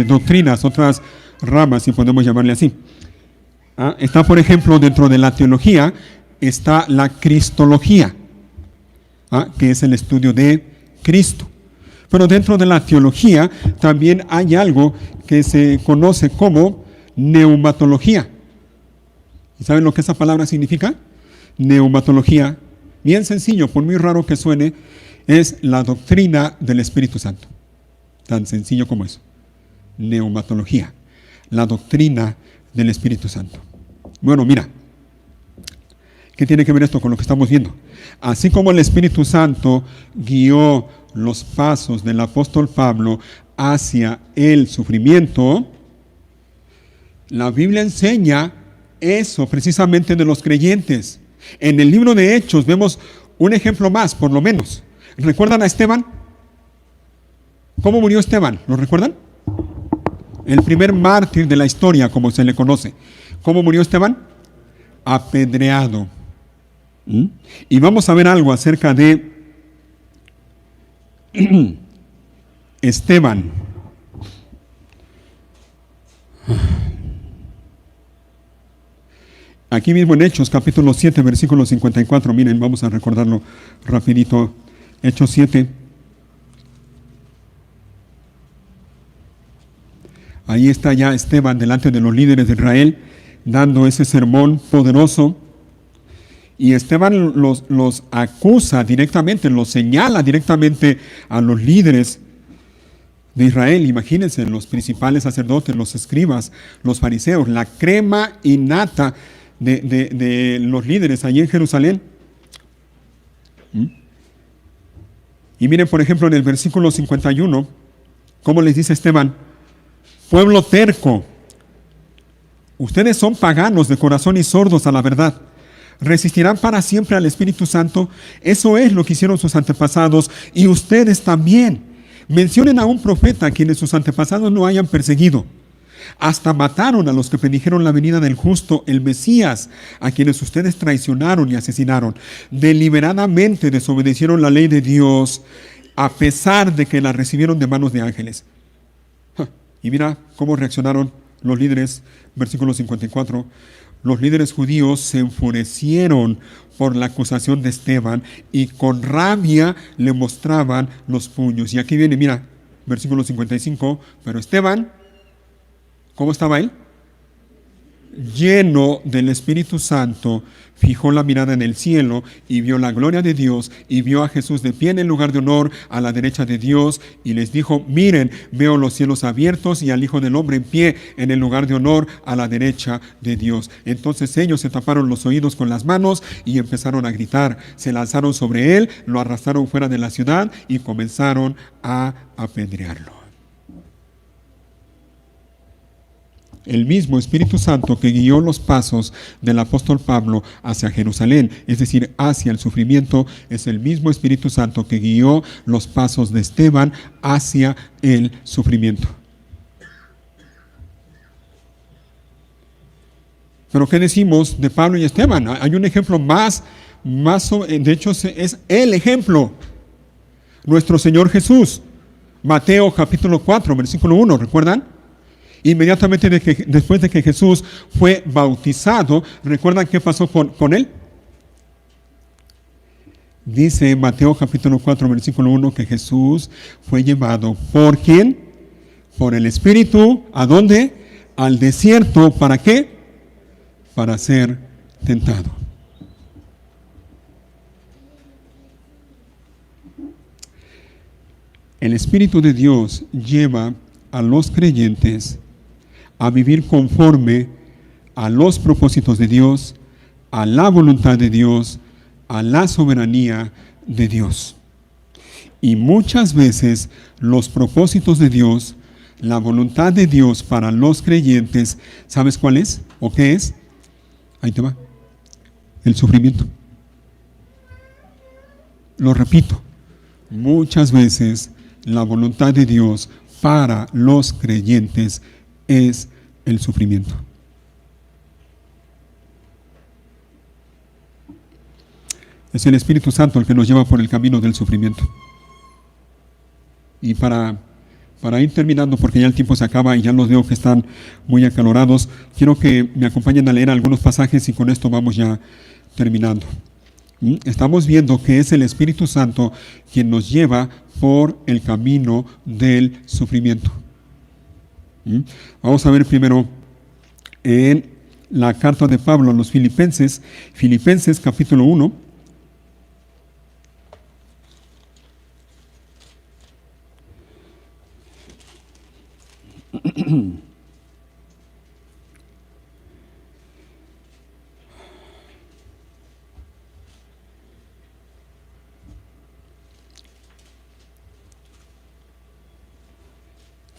doctrinas, otras ramas, si podemos llamarle así. Está, por ejemplo, dentro de la teología, está la cristología, que es el estudio de Cristo. Pero dentro de la teología también hay algo que se conoce como neumatología. ¿Y saben lo que esa palabra significa? Neumatología, bien sencillo, por muy raro que suene, es la doctrina del Espíritu Santo. Tan sencillo como eso. Neumatología, la doctrina del Espíritu Santo. Bueno, mira, ¿qué tiene que ver esto con lo que estamos viendo? Así como el Espíritu Santo guió los pasos del apóstol Pablo hacia el sufrimiento, la Biblia enseña eso precisamente de los creyentes. En el libro de Hechos vemos un ejemplo más, por lo menos. ¿Recuerdan a Esteban? ¿Cómo murió Esteban? ¿Lo recuerdan? El primer mártir de la historia, como se le conoce. ¿Cómo murió Esteban? Apedreado. Y vamos a ver algo acerca de Esteban. Aquí mismo en Hechos, capítulo 7, versículo 54. Miren, vamos a recordarlo rapidito. Hechos 7. Ahí está ya Esteban delante de los líderes de Israel, dando ese sermón poderoso. Y Esteban los acusa directamente, los señala directamente a los líderes de Israel. Imagínense, los principales sacerdotes, los escribas, los fariseos, la crema innata de los líderes allí en Jerusalén. Y miren, por ejemplo, en el versículo 51, ¿cómo les dice Esteban? Pueblo terco, ustedes son paganos de corazón y sordos a la verdad. ¿Resistirán para siempre al Espíritu Santo? Eso es lo que hicieron sus antepasados y ustedes también. Mencionen a un profeta a quienes sus antepasados no hayan perseguido. Hasta mataron a los que predijeron la venida del justo, el Mesías, a quienes ustedes traicionaron y asesinaron. Deliberadamente desobedecieron la ley de Dios, a pesar de que la recibieron de manos de ángeles. Y mira cómo reaccionaron los líderes, versículo 54. Los líderes judíos se enfurecieron por la acusación de Esteban y con rabia le mostraban los puños. Y aquí viene, mira, versículo 55. Pero Esteban, ¿cómo estaba él? Lleno del Espíritu Santo, fijó la mirada en el cielo y vio la gloria de Dios y vio a Jesús de pie en el lugar de honor a la derecha de Dios y les dijo, miren, veo los cielos abiertos y al Hijo del Hombre en pie en el lugar de honor a la derecha de Dios. Entonces ellos se taparon los oídos con las manos y empezaron a gritar, se lanzaron sobre él, lo arrastraron fuera de la ciudad y comenzaron a apedrearlo. El mismo Espíritu Santo que guió los pasos del apóstol Pablo hacia Jerusalén, es decir, hacia el sufrimiento, es el mismo Espíritu Santo que guió los pasos de Esteban hacia el sufrimiento. Pero ¿qué decimos de Pablo y Esteban? Hay un ejemplo más, de hecho es el ejemplo. Nuestro Señor Jesús, Mateo capítulo 4, versículo 1, ¿recuerdan? Inmediatamente después de que Jesús fue bautizado, ¿recuerdan qué pasó con él? Dice Mateo capítulo 4, versículo 1, que Jesús fue llevado, ¿por quién? Por el Espíritu, ¿a dónde? Al desierto, ¿para qué? Para ser tentado. El Espíritu de Dios lleva a los creyentes a vivir conforme a los propósitos de Dios, a la voluntad de Dios, a la soberanía de Dios. Y muchas veces los propósitos de Dios, la voluntad de Dios para los creyentes, ¿sabes cuál es? ¿O qué es? Ahí te va. El sufrimiento. Lo repito, muchas veces la voluntad de Dios para los creyentes es el sufrimiento. Es el Espíritu Santo el que nos lleva por el camino del sufrimiento. Y para ir terminando, porque ya el tiempo se acaba y ya los veo que están muy acalorados, quiero que me acompañen a leer algunos pasajes y con esto vamos ya terminando. Estamos viendo que es el Espíritu Santo quien nos lleva por el camino del sufrimiento. Vamos a ver primero en la carta de Pablo a los Filipenses, Filipenses capítulo 1.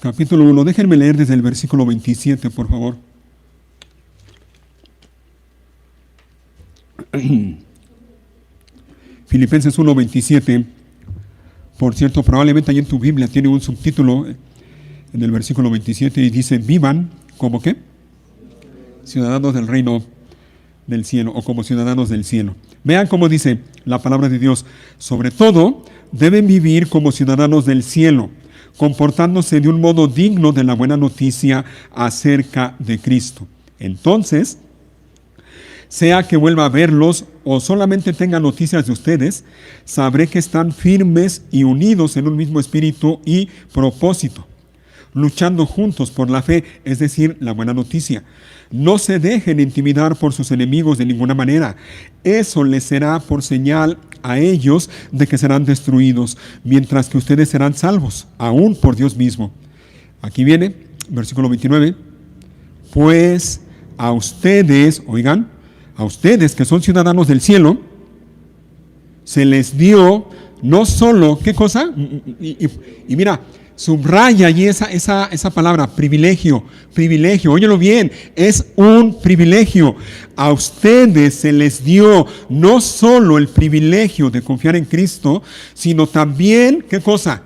Capítulo 1, déjenme leer desde el versículo 27, por favor. Filipenses 1, 27. Por cierto, probablemente ahí en tu Biblia tiene un subtítulo en el versículo 27 y dice, vivan como ¿qué? Ciudadanos del reino del cielo o como ciudadanos del cielo. Vean cómo dice la palabra de Dios. Sobre todo, deben vivir como ciudadanos del cielo, comportándose de un modo digno de la buena noticia acerca de Cristo. Entonces, sea que vuelva a verlos o solamente tenga noticias de ustedes, sabré que están firmes y unidos en un mismo espíritu y propósito, luchando juntos por la fe, es decir, la buena noticia. No se dejen intimidar por sus enemigos de ninguna manera. Eso les será por señal a ellos de que serán destruidos, mientras que ustedes serán salvos, aún por Dios mismo. Aquí viene, versículo 29. Pues a ustedes, oigan, a ustedes que son ciudadanos del cielo, se les dio no solo, ¿qué cosa? Y mira, subraya allí esa palabra, privilegio, óyelo bien, es un privilegio. A ustedes se les dio no solo el privilegio de confiar en Cristo, sino también, ¿qué cosa?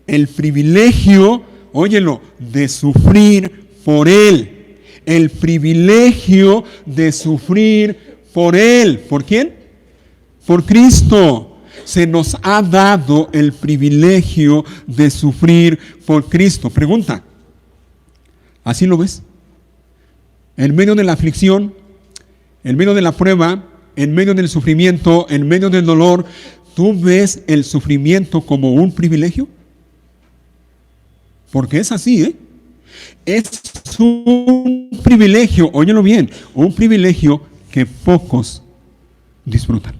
El privilegio, óyelo, de sufrir por Él. El privilegio de sufrir por Él. ¿Por quién? Por Cristo. Se nos ha dado el privilegio de sufrir por Cristo. Pregunta, ¿así lo ves? En medio de la aflicción, en medio de la prueba, en medio del sufrimiento, en medio del dolor, ¿tú ves el sufrimiento como un privilegio? Porque es así, ¿eh? Es un privilegio, óyelo bien, un privilegio que pocos disfrutan.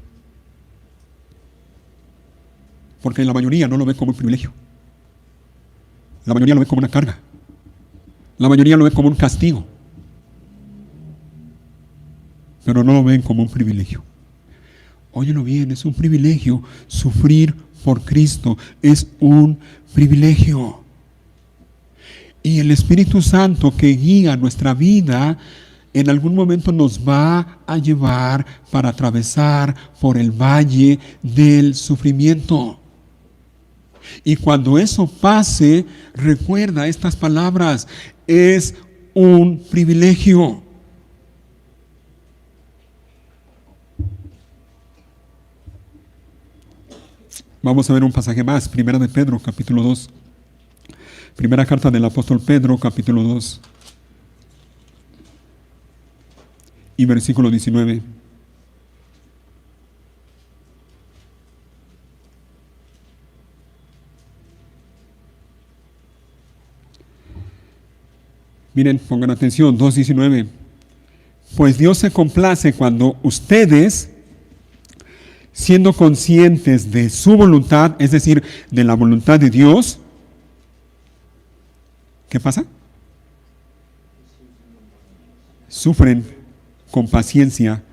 Porque la mayoría no lo ve como un privilegio. La mayoría lo ve como una carga. La mayoría lo ve como un castigo. Pero no lo ven como un privilegio. Óyelo bien, es un privilegio. Sufrir por Cristo es un privilegio. Y el Espíritu Santo que guía nuestra vida en algún momento nos va a llevar para atravesar por el valle del sufrimiento. Y cuando eso pase, recuerda estas palabras, es un privilegio. Vamos a ver un pasaje más, Primera de Pedro, capítulo 2. Primera carta del apóstol Pedro, capítulo 2. Y versículo 19. Miren, pongan atención, 2:19. Pues Dios se complace cuando ustedes, siendo conscientes de su voluntad, es decir, de la voluntad de Dios, ¿qué pasa? Sufren con paciencia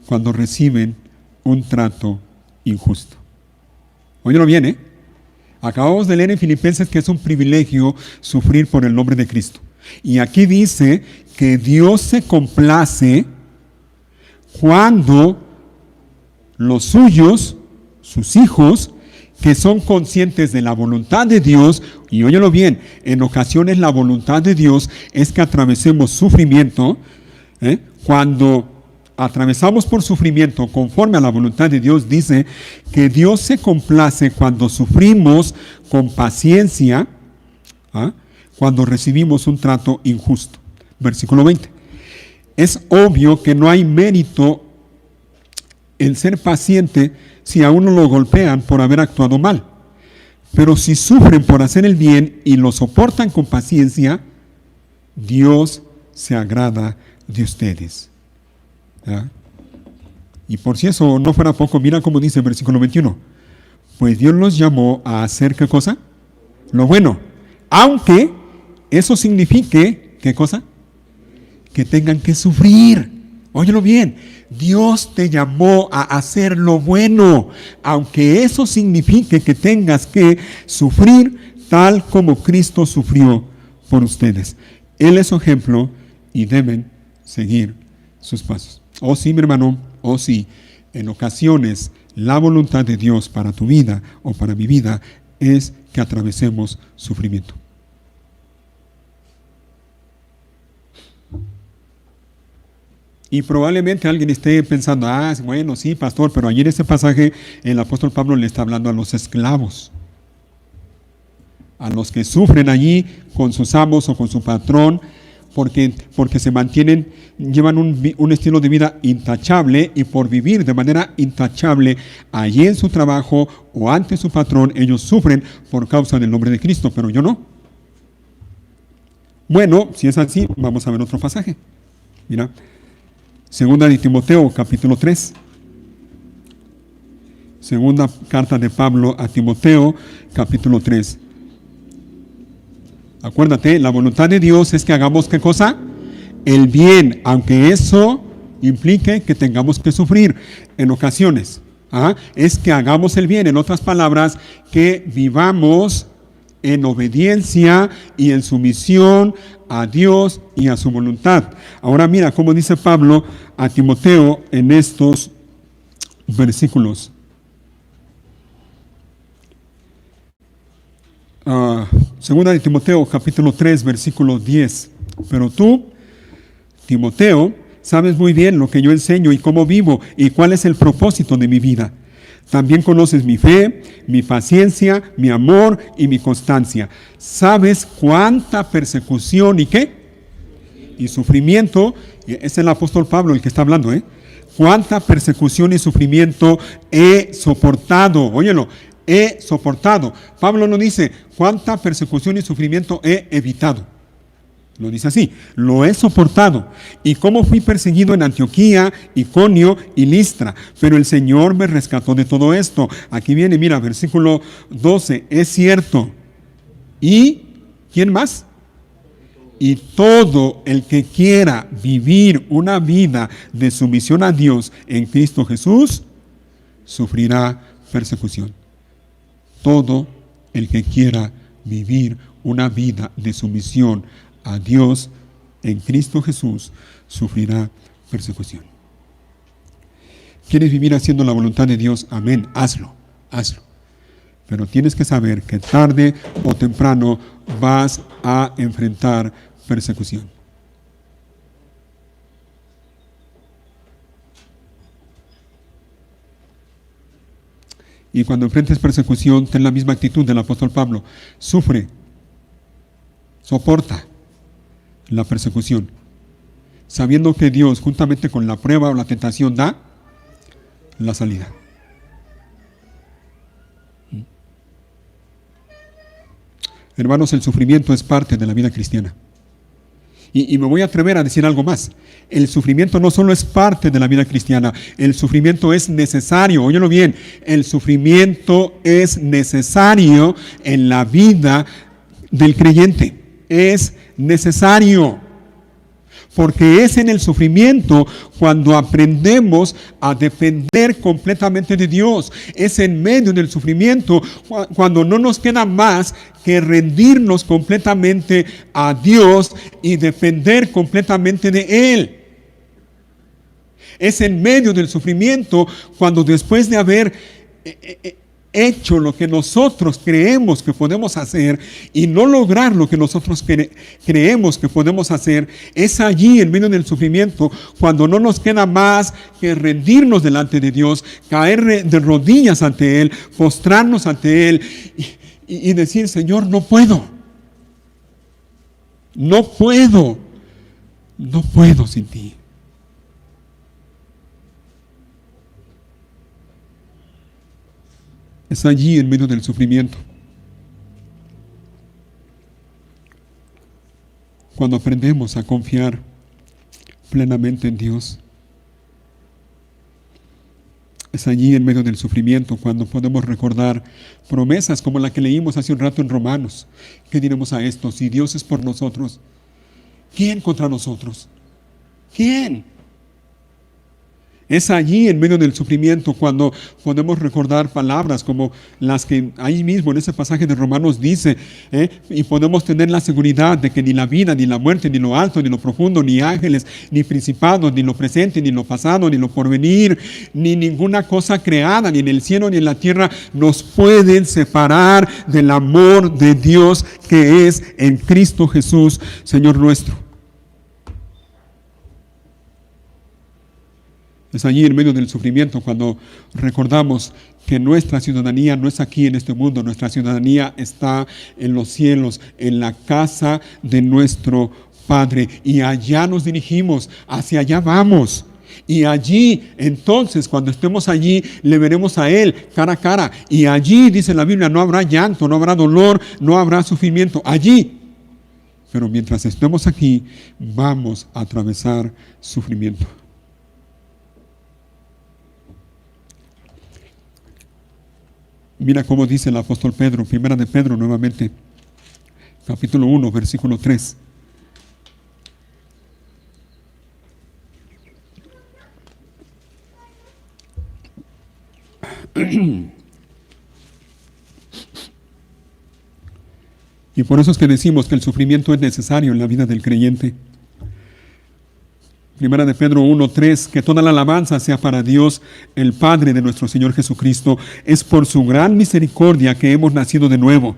cuando reciben un trato injusto. Óyelo bien, ¿eh? Acabamos de leer en Filipenses que es un privilegio sufrir por el nombre de Cristo. Y aquí dice que Dios se complace cuando los suyos, sus hijos, que son conscientes de la voluntad de Dios, y óyelo bien, en ocasiones la voluntad de Dios es que atravesemos sufrimiento, cuando atravesamos por sufrimiento conforme a la voluntad de Dios, dice que Dios se complace cuando sufrimos con paciencia, cuando recibimos un trato injusto. Versículo 20. Es obvio que no hay mérito en ser paciente si a uno lo golpean por haber actuado mal. Pero si sufren por hacer el bien y lo soportan con paciencia, Dios se agrada de ustedes. ¿Ya? Y por si eso no fuera poco, mira cómo dice el versículo 21. Pues Dios los llamó a hacer, ¿qué cosa? Lo bueno. Aunque eso signifique, ¿qué cosa? Que tengan que sufrir. Óyelo bien. Dios te llamó a hacer lo bueno, aunque eso signifique que tengas que sufrir tal como Cristo sufrió por ustedes. Él es su ejemplo y deben seguir sus pasos. Oh sí, mi hermano, oh sí, en ocasiones la voluntad de Dios para tu vida o para mi vida es que atravesemos sufrimiento. Y probablemente alguien esté pensando, bueno, sí, pastor, pero allí en este pasaje el apóstol Pablo le está hablando a los esclavos, a los que sufren allí con sus amos o con su patrón, porque se mantienen, llevan un estilo de vida intachable, y por vivir de manera intachable allí en su trabajo o ante su patrón, ellos sufren por causa del nombre de Cristo, pero yo no. Bueno, si es así, vamos a ver otro pasaje. Mira. Segunda de Timoteo, capítulo 3. Segunda carta de Pablo a Timoteo, capítulo 3. Acuérdate, la voluntad de Dios es que hagamos ¿qué cosa? El bien, aunque eso implique que tengamos que sufrir en ocasiones. Es que hagamos el bien, en otras palabras, que vivamos en obediencia y en sumisión a Dios y a su voluntad. Ahora mira cómo dice Pablo a Timoteo en estos versículos. Segunda de Timoteo, capítulo 3, versículo 10. Pero tú, Timoteo, sabes muy bien lo que yo enseño y cómo vivo y cuál es el propósito de mi vida. También conoces mi fe, mi paciencia, mi amor y mi constancia. ¿Sabes cuánta persecución y qué? Y sufrimiento. Es el apóstol Pablo el que está hablando, Cuánta persecución y sufrimiento he soportado. Óyelo, he soportado. Pablo no dice cuánta persecución y sufrimiento he evitado. Lo dice así, lo he soportado. Y cómo fui perseguido en Antioquía, Iconio y Listra. Pero el Señor me rescató de todo esto. Aquí viene, mira, versículo 12. Es cierto. ¿Y quién más? Y todo el que quiera vivir una vida de sumisión a Dios en Cristo Jesús, sufrirá persecución. Todo el que quiera vivir una vida de sumisión a Dios en Cristo Jesús sufrirá persecución. ¿Quieres vivir haciendo la voluntad de Dios? Amén, hazlo. Pero tienes que saber que tarde o temprano vas a enfrentar persecución. Y cuando enfrentes persecución, ten la misma actitud del apóstol Pablo. Sufre, soporta la persecución, sabiendo que Dios, juntamente con la prueba o la tentación, da la salida. Hermanos, el sufrimiento es parte de la vida cristiana. Y me voy a atrever a decir algo más. El sufrimiento no solo es parte de la vida cristiana, el sufrimiento es necesario. Óyelo bien, el sufrimiento es necesario en la vida del creyente. Es necesario, porque es en el sufrimiento cuando aprendemos a depender completamente de Dios. Es en medio del sufrimiento cuando no nos queda más que rendirnos completamente a Dios y depender completamente de Él. Es en medio del sufrimiento cuando, después de haber hecho lo que nosotros creemos que podemos hacer y no lograr lo que nosotros creemos que podemos hacer, es allí en medio del sufrimiento cuando no nos queda más que rendirnos delante de Dios, caer de rodillas ante Él, postrarnos ante Él y decir: Señor, no puedo, no puedo, no puedo sin ti. Es allí en medio del sufrimiento cuando aprendemos a confiar plenamente en Dios. Es allí en medio del sufrimiento cuando podemos recordar promesas como la que leímos hace un rato en Romanos. ¿Qué diremos a esto? Si Dios es por nosotros, ¿quién contra nosotros? ¿Quién? Es allí en medio del sufrimiento cuando podemos recordar palabras como las que ahí mismo en ese pasaje de Romanos dice, y podemos tener la seguridad de que ni la vida, ni la muerte, ni lo alto, ni lo profundo, ni ángeles, ni principados, ni lo presente, ni lo pasado, ni lo porvenir, ni ninguna cosa creada, ni en el cielo, ni en la tierra, nos pueden separar del amor de Dios que es en Cristo Jesús, Señor nuestro. Es allí en medio del sufrimiento cuando recordamos que nuestra ciudadanía no es aquí en este mundo, nuestra ciudadanía está en los cielos, en la casa de nuestro Padre. Y allá nos dirigimos, hacia allá vamos. Y allí, entonces, cuando estemos allí, le veremos a Él cara a cara. Y allí, dice la Biblia, no habrá llanto, no habrá dolor, no habrá sufrimiento. Allí. Pero mientras estemos aquí, vamos a atravesar sufrimiento. Mira cómo dice el apóstol Pedro, primera de Pedro nuevamente, capítulo 1, versículo 3. Y por eso es que decimos que el sufrimiento es necesario en la vida del creyente. Primera de Pedro 1:3, que toda la alabanza sea para Dios, el Padre de nuestro Señor Jesucristo. Es por su gran misericordia que hemos nacido de nuevo,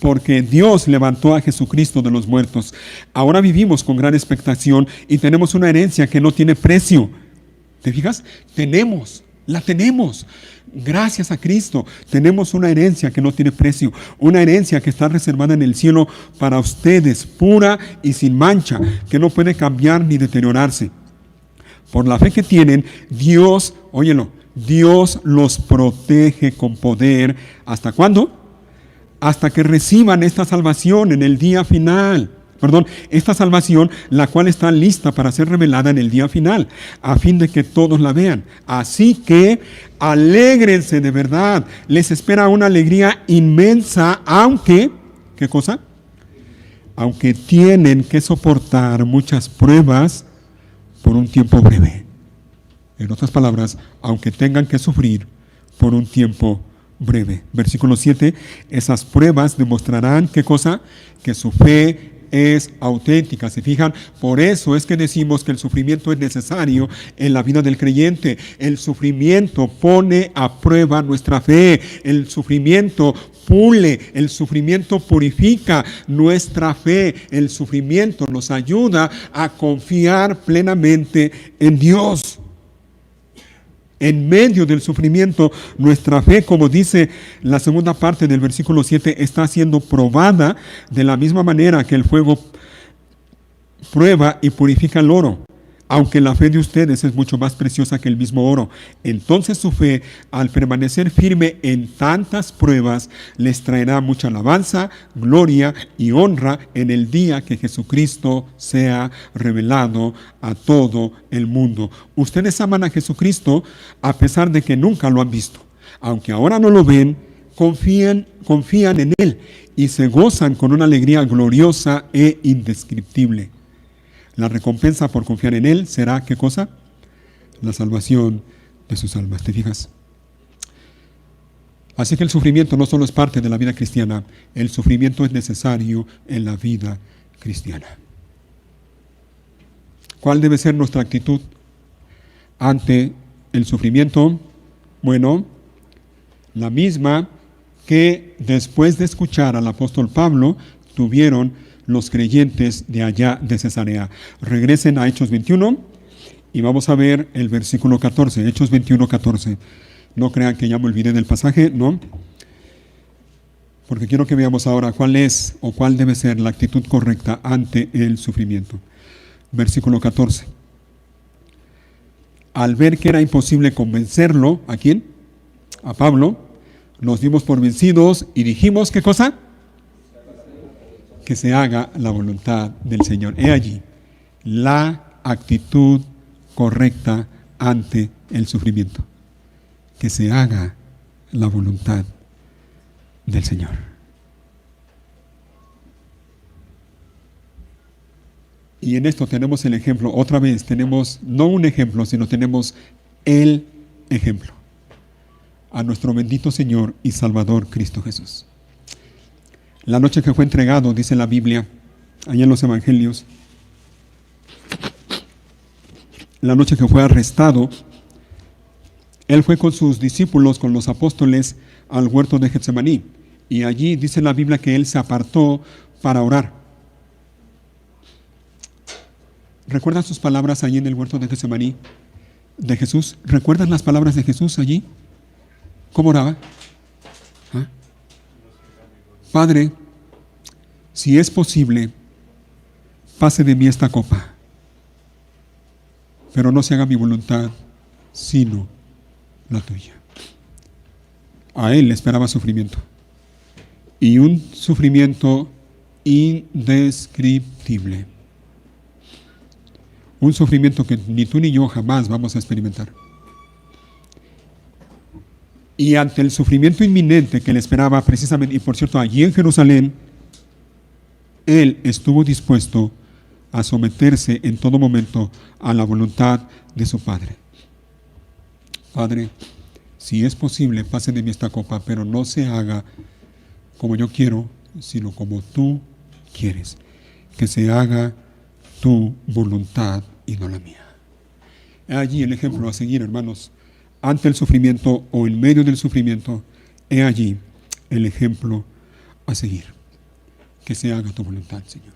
porque Dios levantó a Jesucristo de los muertos. Ahora vivimos con gran expectación y tenemos una herencia que no tiene precio. ¿Te fijas? La tenemos. Gracias a Cristo tenemos una herencia que no tiene precio, una herencia que está reservada en el cielo para ustedes, pura y sin mancha, que no puede cambiar ni deteriorarse. Por la fe que tienen, Dios, óyelo, Dios los protege con poder. ¿Hasta cuándo? Hasta que reciban esta salvación en el día final. Esta salvación, la cual está lista para ser revelada en el día final, a fin de que todos la vean. Así que alégrense de verdad. Les espera una alegría inmensa, aunque, ¿qué cosa? Aunque tienen que soportar muchas pruebas por un tiempo breve. En otras palabras, aunque tengan que sufrir por un tiempo breve. Versículo 7, esas pruebas demostrarán, ¿qué cosa? Que su fe es auténtica. ¿Se fijan? Por eso es que decimos que el sufrimiento es necesario en la vida del creyente. El sufrimiento pone a prueba nuestra fe. El sufrimiento pule, el sufrimiento purifica nuestra fe. El sufrimiento nos ayuda a confiar plenamente en Dios. En medio del sufrimiento, nuestra fe, como dice la segunda parte del versículo 7, está siendo probada de la misma manera que el fuego prueba y purifica el oro. Aunque la fe de ustedes es mucho más preciosa que el mismo oro. Entonces su fe, al permanecer firme en tantas pruebas, les traerá mucha alabanza, gloria y honra en el día que Jesucristo sea revelado a todo el mundo. Ustedes aman a Jesucristo a pesar de que nunca lo han visto. Aunque ahora no lo ven, confían en Él y se gozan con una alegría gloriosa e indescriptible. La recompensa por confiar en Él será, ¿qué cosa? La salvación de sus almas. ¿Te fijas? Así que el sufrimiento no solo es parte de la vida cristiana, el sufrimiento es necesario en la vida cristiana. ¿Cuál debe ser nuestra actitud ante el sufrimiento? Bueno, La misma que después de escuchar al apóstol Pablo tuvieron los creyentes de allá de Cesarea. Regresen a Hechos 21 y vamos a ver el versículo 14, Hechos 21, 14. No crean que ya me olvidé del pasaje, no. Porque quiero que veamos ahora cuál es o cuál debe ser la actitud correcta ante el sufrimiento. Versículo 14. Al ver que era imposible convencerlo, ¿a quién? A Pablo, nos dimos por vencidos y dijimos, ¿qué cosa? Que se haga la voluntad del Señor. He allí la actitud correcta ante el sufrimiento. Que se haga la voluntad del Señor. Y en esto tenemos el ejemplo, otra vez tenemos no un ejemplo, sino tenemos el ejemplo. A nuestro bendito Señor y Salvador Cristo Jesús. La noche que fue entregado, dice la Biblia, allá en los Evangelios, la noche que fue arrestado, Él fue con sus discípulos, con los apóstoles, al huerto de Getsemaní. Y allí dice la Biblia que Él se apartó para orar. ¿Recuerdan sus palabras allí en el huerto de Getsemaní de Jesús? ¿Recuerdan las palabras de Jesús allí? ¿Cómo oraba? ¿Ah? Padre, si es posible, pase de mí esta copa, pero no se haga mi voluntad, sino la tuya. A Él le esperaba sufrimiento, y un sufrimiento indescriptible. Un sufrimiento que ni tú ni yo jamás vamos a experimentar. Y ante el sufrimiento inminente que le esperaba precisamente, y por cierto, allí en Jerusalén, Él estuvo dispuesto a someterse en todo momento a la voluntad de su Padre. Padre, si es posible, pase de mí esta copa, pero no se haga como yo quiero, sino como tú quieres. Que se haga tu voluntad y no la mía. Allí el ejemplo a seguir, hermanos. Ante el sufrimiento o en medio del sufrimiento, he allí el ejemplo a seguir. Que se haga tu voluntad, Señor,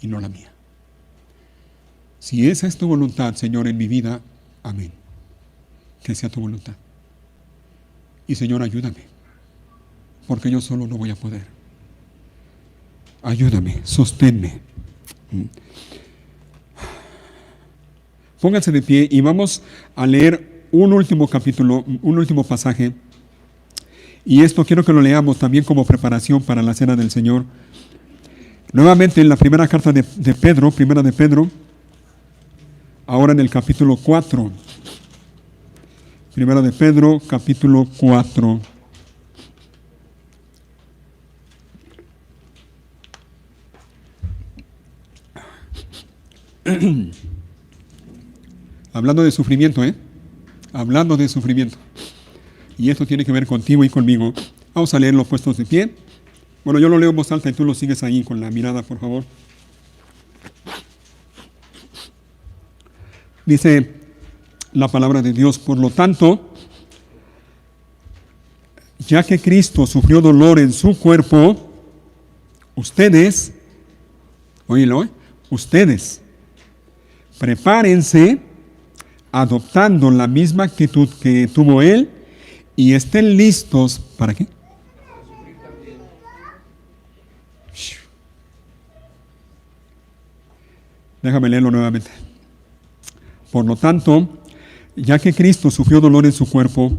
y no la mía. Si esa es tu voluntad, Señor, en mi vida, amén. Que sea tu voluntad. Y Señor, ayúdame, porque yo solo no voy a poder. Ayúdame, sosténme. Pónganse de pie y vamos a leer un último capítulo, un último pasaje. Y esto quiero que lo leamos también como preparación para la cena del Señor. Nuevamente en la primera carta de Pedro, primera de Pedro, ahora en el capítulo 4. Primera de Pedro, capítulo 4. Hablando de sufrimiento, Hablando de sufrimiento. Y esto tiene que ver contigo y conmigo. Vamos a leerlo puestos de pie. Bueno, yo lo leo en voz alta y tú lo sigues ahí con la mirada, por favor. Dice la palabra de Dios: por lo tanto, ya que Cristo sufrió dolor en su cuerpo, ustedes, oílo, ustedes, prepárense adoptando la misma actitud que tuvo Él y estén listos, ¿para qué? Déjame leerlo nuevamente. Por lo tanto, ya que Cristo sufrió dolor en su cuerpo,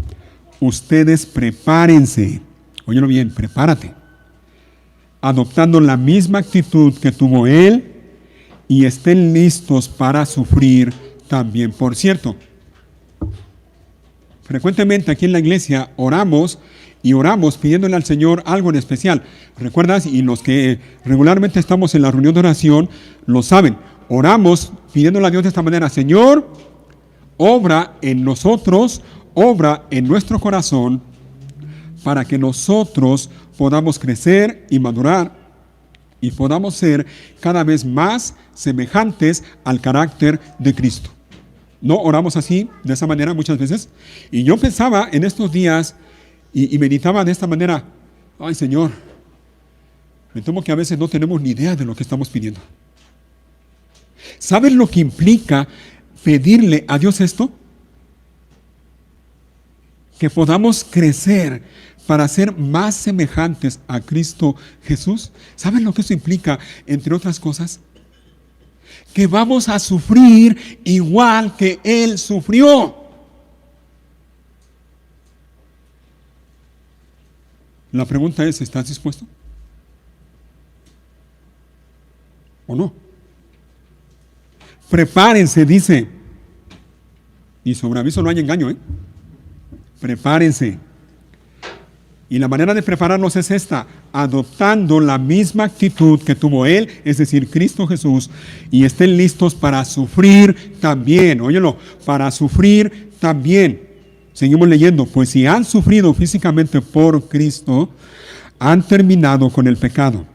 ustedes prepárense, óyelo bien, prepárate, adoptando la misma actitud que tuvo Él y estén listos para sufrir también. Por cierto, frecuentemente aquí en la iglesia oramos pidiéndole al Señor algo en especial. ¿Recuerdas? Y los que regularmente estamos en la reunión de oración lo saben. Oramos pidiéndole a Dios de esta manera: Señor, obra en nosotros, obra en nuestro corazón, para que nosotros podamos crecer y madurar y podamos ser cada vez más semejantes al carácter de Cristo. ¿No oramos así, de esa manera muchas veces? Y yo pensaba en estos días y meditaba de esta manera: ay, Señor, me temo que a veces no tenemos ni idea de lo que estamos pidiendo. ¿Sabes lo que implica pedirle a Dios esto? Que podamos crecer para ser más semejantes a Cristo Jesús. ¿Saben lo que eso implica, entre otras cosas? Que vamos a sufrir igual que Él sufrió. La pregunta es: ¿estás dispuesto? ¿O no? Prepárense, dice. Y sobre aviso no hay engaño, ¿eh? Prepárense. Y la manera de prepararnos es esta: adoptando la misma actitud que tuvo Él, es decir, Cristo Jesús, y estén listos para sufrir también. Óyelo, para sufrir también. Seguimos leyendo: pues si han sufrido físicamente por Cristo, han terminado con el pecado.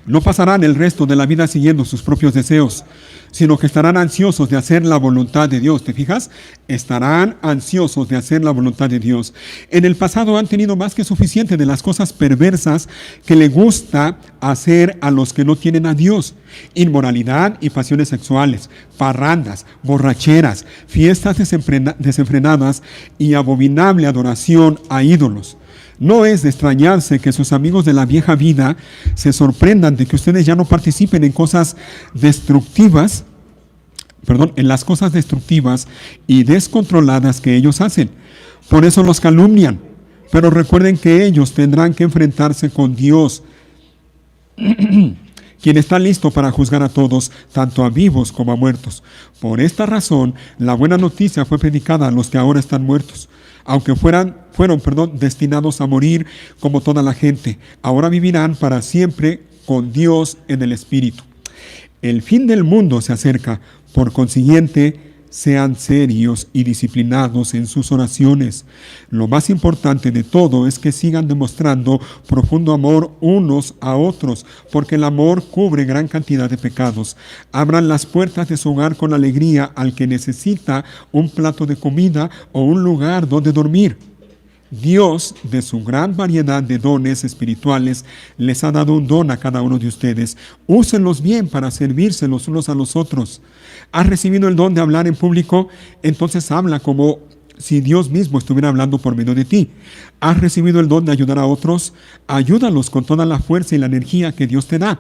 No pasarán el resto de la vida siguiendo sus propios deseos, sino que estarán ansiosos de hacer la voluntad de Dios. ¿Te fijas? Estarán ansiosos de hacer la voluntad de Dios. En el pasado han tenido más que suficiente de las cosas perversas que le gusta hacer a los que no tienen a Dios: inmoralidad y pasiones sexuales, parrandas, borracheras, fiestas desenfrenadas y abominable adoración a ídolos. No es de extrañarse que sus amigos de la vieja vida se sorprendan de que ustedes ya no participen en en las cosas destructivas y descontroladas que ellos hacen. Por eso los calumnian. Pero recuerden que ellos tendrán que enfrentarse con Dios, quien está listo para juzgar a todos, tanto a vivos como a muertos. Por esta razón, la buena noticia fue predicada a los que ahora están muertos, aunque fueron destinados a morir como toda la gente. Ahora vivirán para siempre con Dios en el Espíritu. El fin del mundo se acerca. Por consiguiente, sean serios y disciplinados en sus oraciones. Lo más importante de todo es que sigan demostrando profundo amor unos a otros, porque el amor cubre gran cantidad de pecados. Abran las puertas de su hogar con alegría al que necesita un plato de comida o un lugar donde dormir. Dios, de su gran variedad de dones espirituales, les ha dado un don a cada uno de ustedes. Úsenlos bien para servirse los unos a los otros. ¿Has recibido el don de hablar en público? Entonces habla como si Dios mismo estuviera hablando por medio de ti. ¿Has recibido el don de ayudar a otros? Ayúdalos con toda la fuerza y la energía que Dios te da.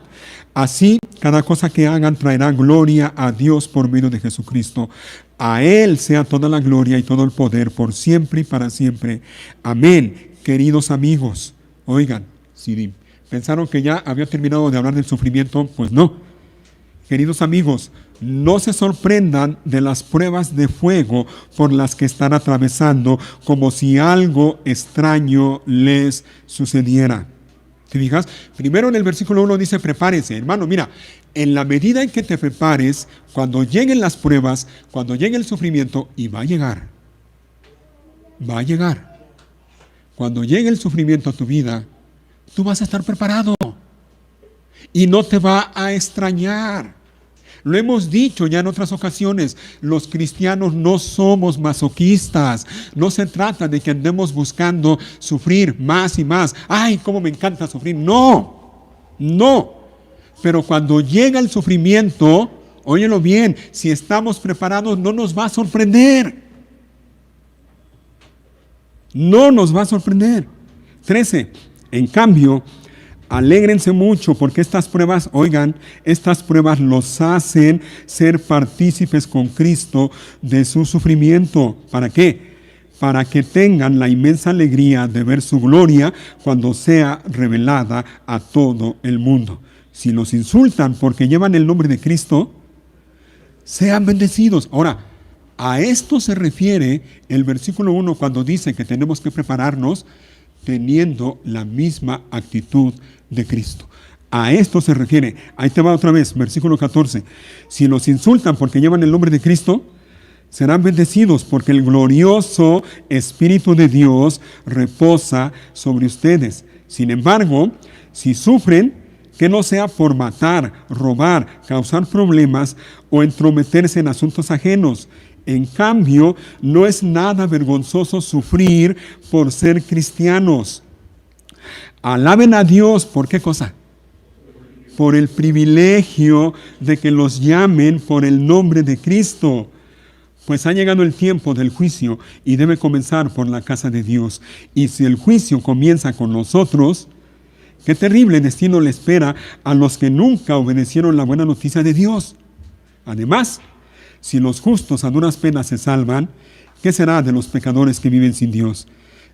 Así, cada cosa que hagan traerá gloria a Dios por medio de Jesucristo. A Él sea toda la gloria y todo el poder por siempre y para siempre. Amén. Queridos amigos, oigan, si pensaron que ya había terminado de hablar del sufrimiento, pues no. Queridos amigos, no se sorprendan de las pruebas de fuego por las que están atravesando, como si algo extraño les sucediera. ¿Te fijas? Primero en el versículo 1 dice: prepárense. Hermano, mira, en la medida en que te prepares, cuando lleguen las pruebas, cuando llegue el sufrimiento, y va a llegar, cuando llegue el sufrimiento a tu vida, tú vas a estar preparado y no te va a extrañar. Lo hemos dicho ya en otras ocasiones: los cristianos no somos masoquistas. No se trata de que andemos buscando sufrir más y más. ¡Ay, cómo me encanta sufrir! No. Pero cuando llega el sufrimiento, óyelo bien, si estamos preparados, no nos va a sorprender. No nos va a sorprender. 13. En cambio, alégrense mucho porque estas pruebas los hacen ser partícipes con Cristo de su sufrimiento. ¿Para qué? Para que tengan la inmensa alegría de ver su gloria cuando sea revelada a todo el mundo. Si los insultan porque llevan el nombre de Cristo, sean bendecidos. Ahora, a esto se refiere el versículo 1 cuando dice que tenemos que prepararnos teniendo la misma actitud de Cristo. A esto se refiere. Ahí te va otra vez, versículo 14. Si los insultan porque llevan el nombre de Cristo, serán bendecidos porque el glorioso Espíritu de Dios reposa sobre ustedes. Sin embargo, si sufren, que no sea por matar, robar, causar problemas o entrometerse en asuntos ajenos. En cambio, no es nada vergonzoso sufrir por ser cristianos. Alaben a Dios, ¿por qué cosa? Por el privilegio de que los llamen por el nombre de Cristo. Pues ha llegado el tiempo del juicio y debe comenzar por la casa de Dios. Y si el juicio comienza con nosotros, qué terrible destino le espera a los que nunca obedecieron la buena noticia de Dios. Además, si los justos a duras penas se salvan, ¿qué será de los pecadores que viven sin Dios?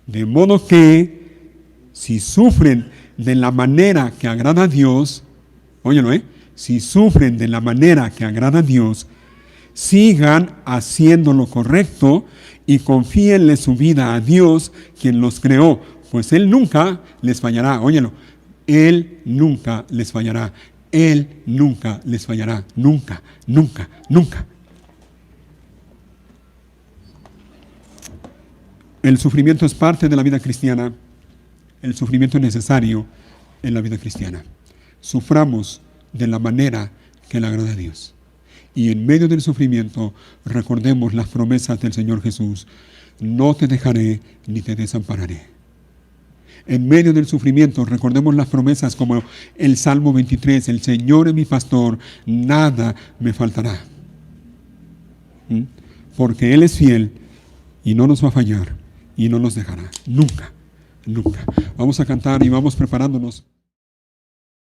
De modo que, si sufren de la manera que agrada a Dios, óyelo, si sufren de la manera que agrada a Dios, sigan haciendo lo correcto y confíenle su vida a Dios, quien los creó, pues Él nunca les fallará. Óyelo, Él nunca les fallará. Él nunca les fallará. Nunca, nunca, nunca. El sufrimiento es parte de la vida cristiana. El sufrimiento es necesario en la vida cristiana. Suframos de la manera que le agrada a Dios. Y en medio del sufrimiento recordemos las promesas del Señor Jesús. No te dejaré ni te desampararé. En medio del sufrimiento recordemos las promesas como el Salmo 23. El Señor es mi pastor, nada me faltará. Porque Él es fiel y no nos va a fallar y no nos dejará. Nunca, nunca. Vamos a cantar y vamos preparándonos.